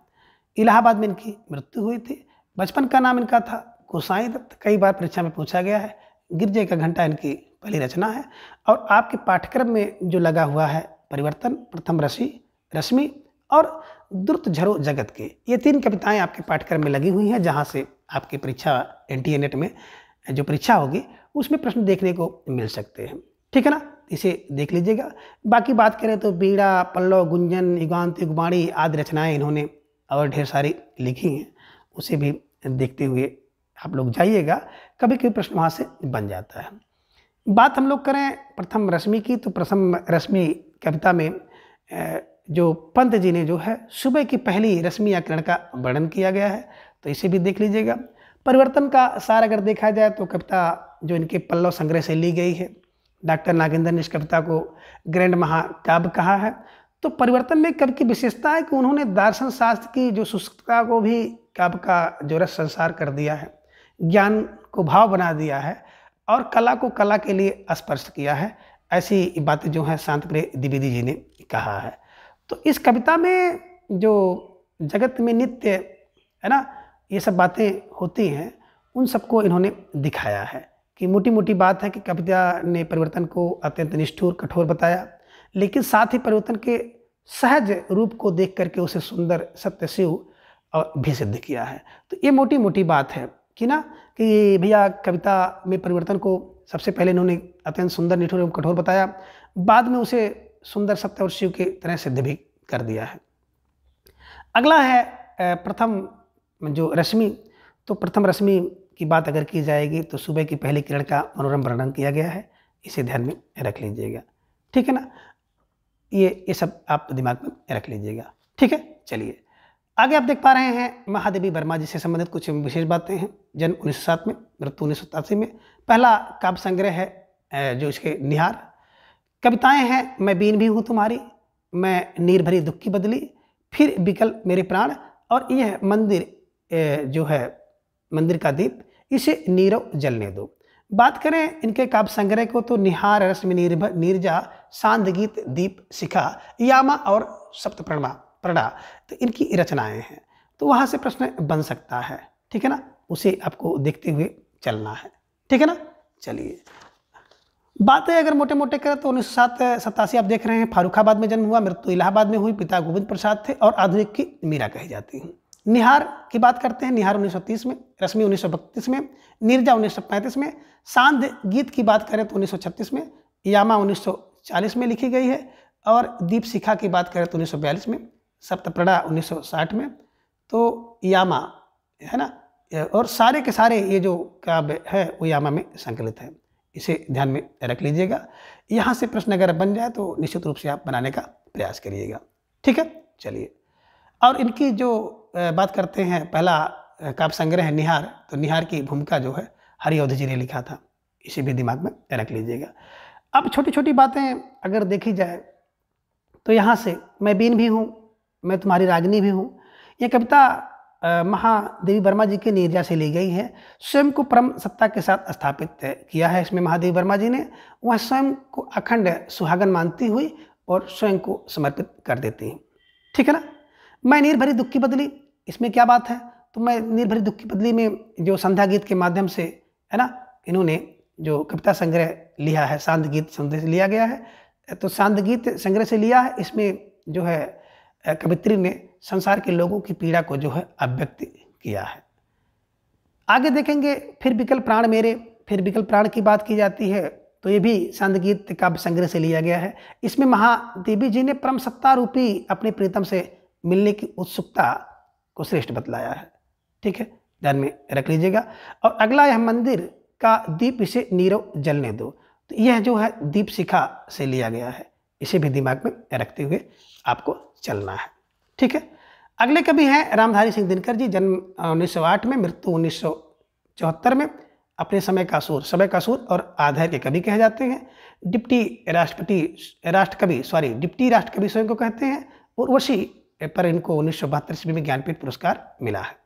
इलाहाबाद में इनकी मृत्यु हुई थी। बचपन का नाम इनका था गोसाई दत्त, कई बार परीक्षा में पूछा गया है। गिरजे का घंटा इनकी पहली रचना है। और आपके पाठ्यक्रम में जो लगा हुआ है परिवर्तन, प्रथम रश्मि और द्रुत झरो जगत के, ये 3 कविताएं आपके पाठ्यक्रम में लगी हुई हैं, जहां से आपकी परीक्षा एनटीए नेट में जो परीक्षा होगी उसमें प्रश्न देखने को मिल सकते हैं। ठीक है ना, इसे देख लीजिएगा। बाकी बात करें तो बीड़ा, पल्लव, गुंजन, युगांत, युगवाणी आदि रचनाएं इन्होंने और ढेर सारी लिखी हैं, उसे भी देखते हुए आप लोग जाइएगा, कभी कभी प्रश्न वहाँ से बन जाता है। बात हम लोग करें प्रथम रश्मि की, तो प्रथम रश्मि कविता में जो पंत जी ने जो है सुबह की पहली रश्मि या किरण का वर्णन किया गया है, तो इसे भी देख लीजिएगा। परिवर्तन का सार अगर देखा जाए तो कविता जो इनके पल्लव संग्रह से ली गई है। डॉक्टर नागेंद्र ने इस कविता को ग्रैंड महाकाव्य कहा है। तो परिवर्तन में कवि की विशेषता है कि उन्होंने दार्शन शास्त्र की जो शुष्कता को भी काव्य का जो रस संसार कर दिया है, ज्ञान को भाव बना दिया है और कला को कला के लिए स्पर्श किया है। ऐसी बातें जो है शांतप्रिय द्विवेदी जी ने कहा है। तो इस कविता में जो जगत में नित्य है ना ये सब बातें होती हैं, उन सबको इन्होंने दिखाया है कि मोटी मोटी बात है कि कविता ने परिवर्तन को अत्यंत निष्ठुर कठोर बताया, लेकिन साथ ही परिवर्तन के सहज रूप को देख करके उसे सुंदर, सत्य, शिव और भी सिद्ध किया है। तो ये मोटी मोटी बात है कि ना कि भैया कविता में परिवर्तन को सबसे पहले इन्होंने अत्यंत सुंदर, निष्ठुर एवं कठोर बताया, बाद में उसे सुंदर, सत्य और शिव के तरह सिद्ध भी कर दिया है। अगला है प्रथम जो रश्मि। तो प्रथम रश्मि की बात अगर की जाएगी तो सुबह की पहली किरण का मनोरम वर्णन किया गया है, इसे ध्यान में रख लीजिएगा। ठीक है ना, ये सब आप दिमाग में रख लीजिएगा। ठीक है, चलिए आगे आप देख पा रहे हैं महादेवी वर्मा जी से संबंधित कुछ विशेष बातें हैं। जन्म 1907 में, मृत्यु 1987 में। पहला काव्य संग्रह है जो इसके निहार। कविताएं हैं मैं बीन भी हूँ तुम्हारी, मैं नीर भरी दुख की बदली, फिर बिकल मेरे प्राण, और यह मंदिर जो है मंदिर का दीप, इसे नीरव जलने दो। बात करें इनके काव्य संग्रह को तो निहार, रश्मि, नीरजा, सांद गीत, दीप, शिखा, यामा और सप्तप्रणा, तो इनकी रचनाएं हैं। तो वहाँ से प्रश्न बन सकता है। ठीक है ना, उसे आपको देखते हुए चलना है। ठीक है ना, चलिए बातें अगर मोटे मोटे करें तो 1987 आप देख रहे हैं फारुखाबाद में जन्म हुआ, मृत्यु इलाहाबाद में हुई। पिता गोविंद प्रसाद थे और आधुनिक की मीरा कही जाती हैं। निहार की बात करते हैं, निहार 1930 में, रश्मि 1932 में, नीरजा 1935 में, सांद गीत की बात करें तो 1936 में, यामा 1940 में लिखी गई है, और दीप शिखा की बात करें तो 1942 में, सप्तप्रणा 1960 में। तो यामा है ना, और सारे के सारे ये जो काव्य है वो यामा में संकलित है, इसे ध्यान में रख लीजिएगा। यहाँ से प्रश्न अगर बन जाए तो निश्चित रूप से आप बनाने का प्रयास करिएगा। ठीक है, चलिए और इनकी जो बात करते हैं, पहला काव्य संग्रह है निहार। तो निहार की भूमिका जो है हरिअवध जी ने लिखा था, इसे भी दिमाग में रख लीजिएगा। अब छोटी छोटी बातें अगर देखी जाए तो यहाँ से मैं बीन भी हूँ, मैं तुम्हारी रागिनी भी हूँ, ये कविता महादेवी वर्मा जी के नीरजा से ली गई है। स्वयं को परम सत्ता के साथ स्थापित किया है इसमें महादेवी वर्मा जी ने। वह स्वयं को अखंड सुहागन मानती हुई और स्वयं को समर्पित कर देती हैं। ठीक है ना, मैं नीर भरी दुख की बदली, इसमें क्या बात है, तो मैं नीर भरी दुख की बदली में जो संध्या गीत के माध्यम से है ना इन्होंने जो कविता संग्रह लिया है, सांद गीत संग्रह से लिया गया है, तो सांद गीत संग्रह से लिया है। इसमें जो है कवित्री ने संसार के लोगों की पीड़ा को जो है अभिव्यक्त किया है। आगे देखेंगे फिर बिकल प्राण मेरे, फिर बिकल प्राण की बात की जाती है, तो ये भी सांद गीत काव्य संग्रह से लिया गया है। इसमें महादेवी जी ने परम सत्ता रूपी अपने प्रीतम से मिलने की उत्सुकता को श्रेष्ठ बतलाया है। ठीक है, ध्यान में रख लीजिएगा। और अगला यह मंदिर का दीप, इसे नीरव जलने दो, तो यह जो है दीप शिखा से लिया गया है, इसे भी दिमाग में रखते हुए आपको चलना है। ठीक है, अगले कवि हैं रामधारी सिंह दिनकर जी। जन्म 1908 में, मृत्यु 1974 में। अपने समय का सूर, समय का सूर और आधार के कवि कहे जाते हैं। डिप्टी राष्ट्रकवि स्वयं को कहते हैं। उर्वशी पर इनको 1972 ईस्वी में ज्ञानपीठ पुरस्कार मिला है।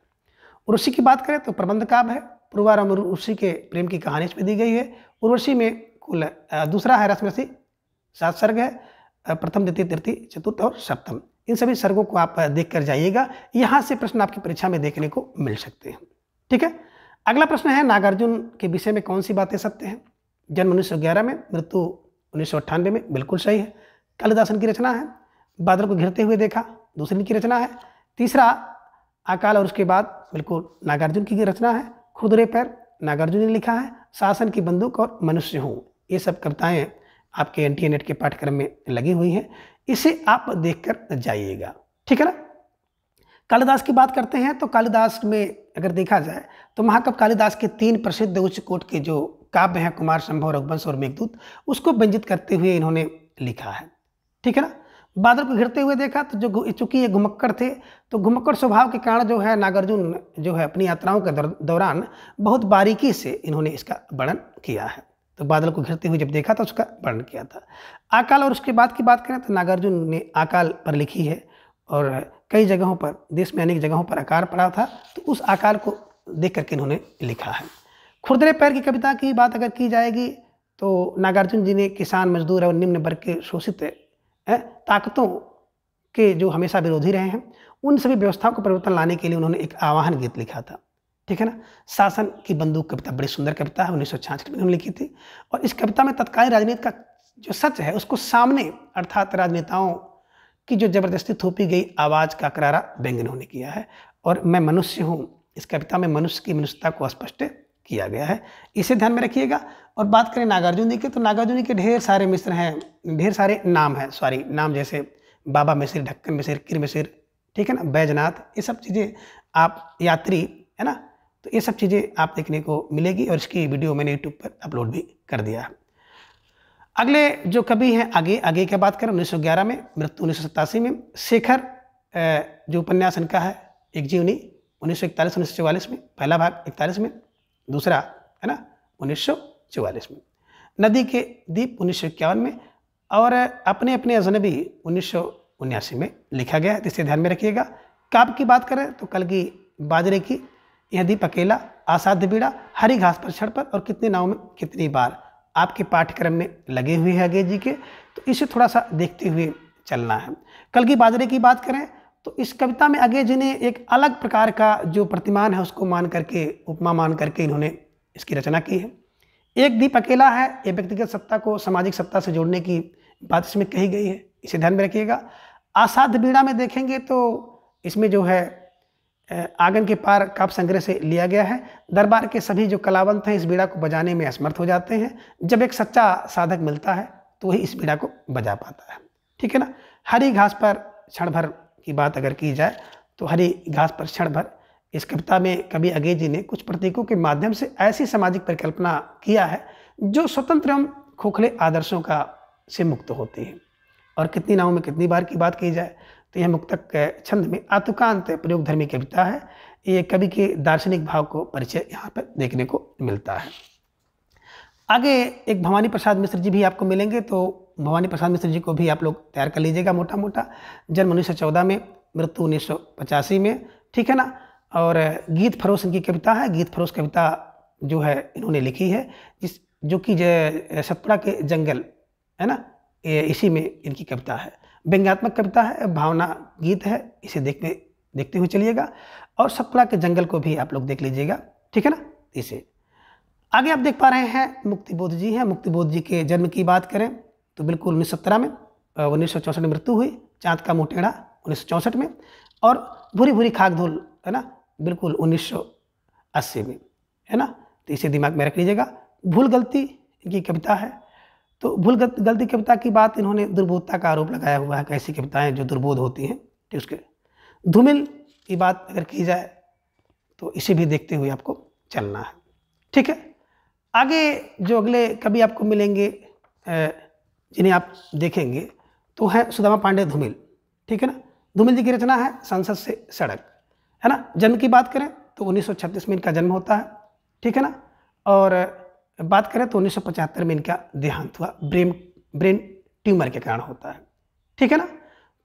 उर्वशी की बात करें तो प्रबंध काव्य है, पूर्वारंभ उर्वशी के प्रेम की कहानी इसमें दी गई है। उर्वशी में कुल दूसरा है रसमसी, 7 सर्ग है, प्रथम द्वितीय तृतीय चतुर्थ और सप्तम। इन सभी सर्गों को आप देख कर जाइएगा, यहाँ से प्रश्न आपकी परीक्षा में देखने को मिल सकते हैं। ठीक है, अगला प्रश्न है नागार्जुन के विषय में कौन सी बातें सत्य हैं? जन्म 1911 में, मृत्यु 1998 में, बिल्कुल सही है। कालिदासन की रचना है। बादल को घिरते हुए देखा, दूसरी की रचना है। तीसरा अकाल और उसके बाद, बिल्कुल नागार्जुन की रचना है। खुरदुरे पैर नागार्जुन ने लिखा है। शासन की बंदूक और मनुष्य हूँ, ये सब कविताएं आपके एनटीए नेट के पाठ्यक्रम में लगी हुई हैं, इसे आप देखकर जाइएगा। ठीक है ना। कालिदास की बात करते हैं तो कालिदास में अगर देखा जाए तो महाकवि कालिदास के 3 प्रसिद्ध उच्च कोटि के जो काव्य हैं, कुमार संभव, रघुवंश और मेघदूत, उसको व्यंजित करते हुए इन्होंने लिखा है। ठीक है ना। बादल को घिरते हुए देखा तो जो चूंकि ये घुमक्कड़ थे, तो घुमक्कड़ स्वभाव के कारण जो है नागार्जुन जो है अपनी यात्राओं के दौरान बहुत बारीकी से इन्होंने इसका वर्णन किया है। तो बादल को घिरते हुए जब देखा तो उसका वर्णन किया था। अकाल और उसके बाद की बात करें तो नागार्जुन ने अकाल पर लिखी है और कई जगहों पर, देश में अनेक जगहों पर अकाल पड़ा था, तो उस अकाल को देख करके इन्होंने लिखा है। खुरदरे पैर की कविता की बात अगर की जाएगी तो नागार्जुन जी ने किसान, मजदूर और निम्न वर्ग के शोषित ताकतों के जो हमेशा विरोधी रहे हैं, उन सभी व्यवस्थाओं को परिवर्तन लाने के लिए उन्होंने एक आह्वान गीत लिखा था। ठीक है ना। शासन की बंदूक कविता बड़ी सुंदर कविता है, 1966 में उन्होंने लिखी थी। और इस कविता में तत्कालीन राजनीति का जो सच है उसको सामने, अर्थात राजनेताओं की जो जबरदस्ती थोपी गई आवाज़ का करारा व्यंग्य उन्होंने किया है। और मैं मनुष्य हूँ, इस कविता में मनुष्य की मनुष्यता को स्पष्ट किया गया है, इसे ध्यान में रखिएगा। और बात करें नागार्जुन जी की तो नागार्जुन जी के ढेर सारे मिश्र हैं, ढेर सारे नाम हैं, नाम जैसे बाबा मिसिर, ढक्कन मिसिर, किर मिसिर, ठीक है ना, बैजनाथ, ये सब चीज़ें आप, यात्री, है ना, तो ये सब चीज़ें आप देखने को मिलेगी और इसकी वीडियो मैंने यूट्यूब पर अपलोड भी कर दिया है। अगले जो कवि हैं, आगे की बात करें 1911 में, मृत्यु 1987 में। शेखर जो उपन्यास इनका है एक जीवनी, 1941-1944 में, पहला भाग 41 में, दूसरा है ना 1944 में। नदी के दीप 1951 में और अपने अपने अजनबी 1979 में लिखा गया है, इसे ध्यान में रखिएगा। काव्य की बात करें तो कलगी बाजरे की, यह दीप अकेला, असाध्य बीड़ा, हरी घास पर छड़ पर और कितने नाव में कितनी बार, आपके पाठ्यक्रम में लगे हुए हैं आगे जी के, तो इसे थोड़ा सा देखते हुए चलना है। कलगी बाजरे की बात करें तो इस कविता में आगे जी ने एक अलग प्रकार का जो प्रतिमान है उसको मान करके, उपमा मान करके इन्होंने इसकी रचना की है। एक दीप अकेला है, ये व्यक्तिगत सत्ता को सामाजिक सत्ता से जोड़ने की बात इसमें कही गई है, इसे ध्यान में रखिएगा। असाध्य बीड़ा में देखेंगे तो इसमें जो है आंगन के पार काव्य संग्रह से लिया गया है। दरबार के सभी जो कलावंत हैं इस बीड़ा को बजाने में असमर्थ हो जाते हैं, जब एक सच्चा साधक मिलता है तो वही इस बीड़ा को बजा पाता है। ठीक है ना। हरी घास पर क्षण भर की बात अगर की जाए तो हरी घास पर क्षण भर, इस कविता में कवि अगे जी ने कुछ प्रतीकों के माध्यम से ऐसी सामाजिक परिकल्पना किया है जो स्वतंत्र एवं खोखले आदर्शों का से मुक्त होती है। और कितनी नावों में कितनी बार की बात की जाए तो यह मुक्तक छंद में आतुकांत प्रयोगधर्मी कविता है। ये कवि के दार्शनिक भाव को परिचय यहाँ पर देखने को मिलता है। आगे एक भवानी प्रसाद मिश्र जी भी आपको मिलेंगे, तो भवानी प्रसाद मिश्र जी को भी आप लोग तैयार कर लीजिएगा मोटा मोटा। जन्म 1914 में, मृत्यु 1985 में। ठीक है ना। और गीत फरोश इनकी कविता है। गीत फरोश कविता जो है इन्होंने लिखी है, जो कि सतपुड़ा के जंगल है ना, इसी में इनकी कविता है। व्यंग्यात्मक कविता है, भावना गीत है, इसे देखते हुए चलिएगा। और सतपुड़ा के जंगल को भी आप लोग देख लीजिएगा। ठीक है ना। इसे आगे आप देख पा रहे हैं मुक्तिबोध जी हैं। मुक्तिबोध जी के जन्म की बात करें तो बिल्कुल 1917 में, 1964 में मृत्यु हुई। चाँद का मुँह टेढ़ा 1964 में। और भूरी भूरी खाक धूल है ना, बिल्कुल 1980 में, है ना। तो इसे दिमाग में रख लीजिएगा। भूल गलती इनकी कविता है। तो भूल गलती कविता की बात इन्होंने दुर्बोधता का आरोप लगाया हुआ है, कैसी कविताएं जो दुर्बोध होती हैं। ठीक, उसके धूमिल की बात अगर की जाए तो इसे भी देखते हुए आपको चलना है। ठीक है। आगे जो अगले कवि आपको मिलेंगे जिन्हें आप देखेंगे तो है सुदामा पांडे धूमिल। ठीक है ना। धूमिल जी की रचना है संसद से सड़क, है ना। जन्म की बात करें तो 1936 में इनका जन्म होता है। ठीक है ना। और बात करें तो 1975 में इनका देहांत हुआ, ब्रेन ट्यूमर के कारण होता है। ठीक है ना।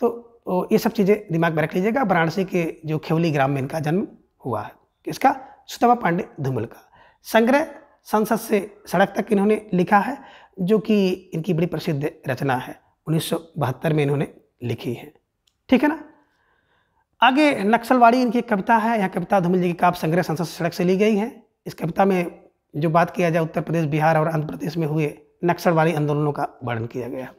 तो ये सब चीज़ें दिमाग में रख लीजिएगा। वाराणसी के जो खेवली ग्राम में इनका जन्म हुआ है, किसका, सुदामा पांडे धूमिल का। संग्रह संसद से सड़क तक इन्होंने लिखा है, जो कि इनकी बड़ी प्रसिद्ध रचना है, 1972 में इन्होंने लिखी है। ठीक है ना। आगे नक्सलवाड़ी इनकी एक कविता है। यह कविता धूमिल जी की काव्य संग्रह संसद से सड़क से ली गई है। इस कविता में जो बात किया जाए उत्तर प्रदेश, बिहार और आंध्र प्रदेश में हुए नक्सलवाड़ी आंदोलनों का वर्णन किया गया है।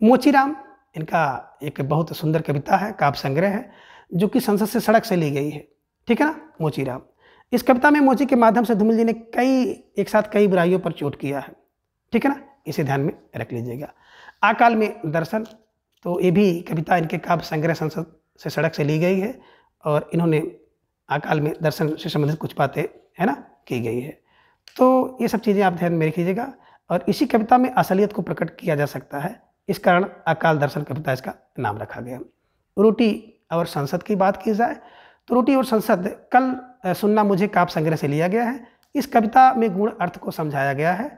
मोचीराम इनका एक बहुत सुंदर कविता है, काव्य संग्रह है, जो कि संसद से सड़क से ली गई है। ठीक है ना। मोचीराम, इस कविता में मोची के माध्यम से धूमिल जी ने एक साथ कई बुराइयों पर चोट किया है। ठीक है ना, इसे ध्यान में रख लीजिएगा। आकाल में दर्शन, तो ये भी कविता इनके काव्य संग्रह संसद से सड़क से ली गई है और इन्होंने अकाल में दर्शन से संबंधित कुछ बातें है ना की गई है। तो ये सब चीज़ें आप ध्यान में रखिएगा। और इसी कविता में असलियत को प्रकट किया जा सकता है, इस कारण अकाल दर्शन कविता इसका नाम रखा गया। रोटी और संसद की बात की जाए तो रोटी और संसद कल सुनना मुझे काव्य संग्रह से लिया गया है। इस कविता में गुण अर्थ को समझाया गया है,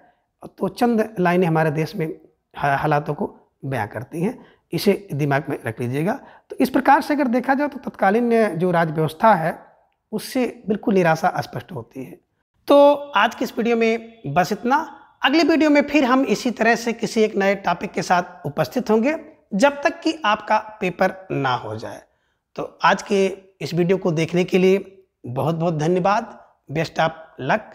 तो चंद लाइनें हमारे देश में हालातों को बयां करती हैं, इसे दिमाग में रख लीजिएगा। तो इस प्रकार से अगर देखा जाए तो तत्कालीन जो राज व्यवस्था है उससे बिल्कुल निराशा स्पष्ट होती है। तो आज की इस वीडियो में बस इतना। अगले वीडियो में फिर हम इसी तरह से किसी एक नए टॉपिक के साथ उपस्थित होंगे, जब तक कि आपका पेपर ना हो जाए। तो आज के इस वीडियो को देखने के लिए बहुत बहुत धन्यवाद। Best of luck.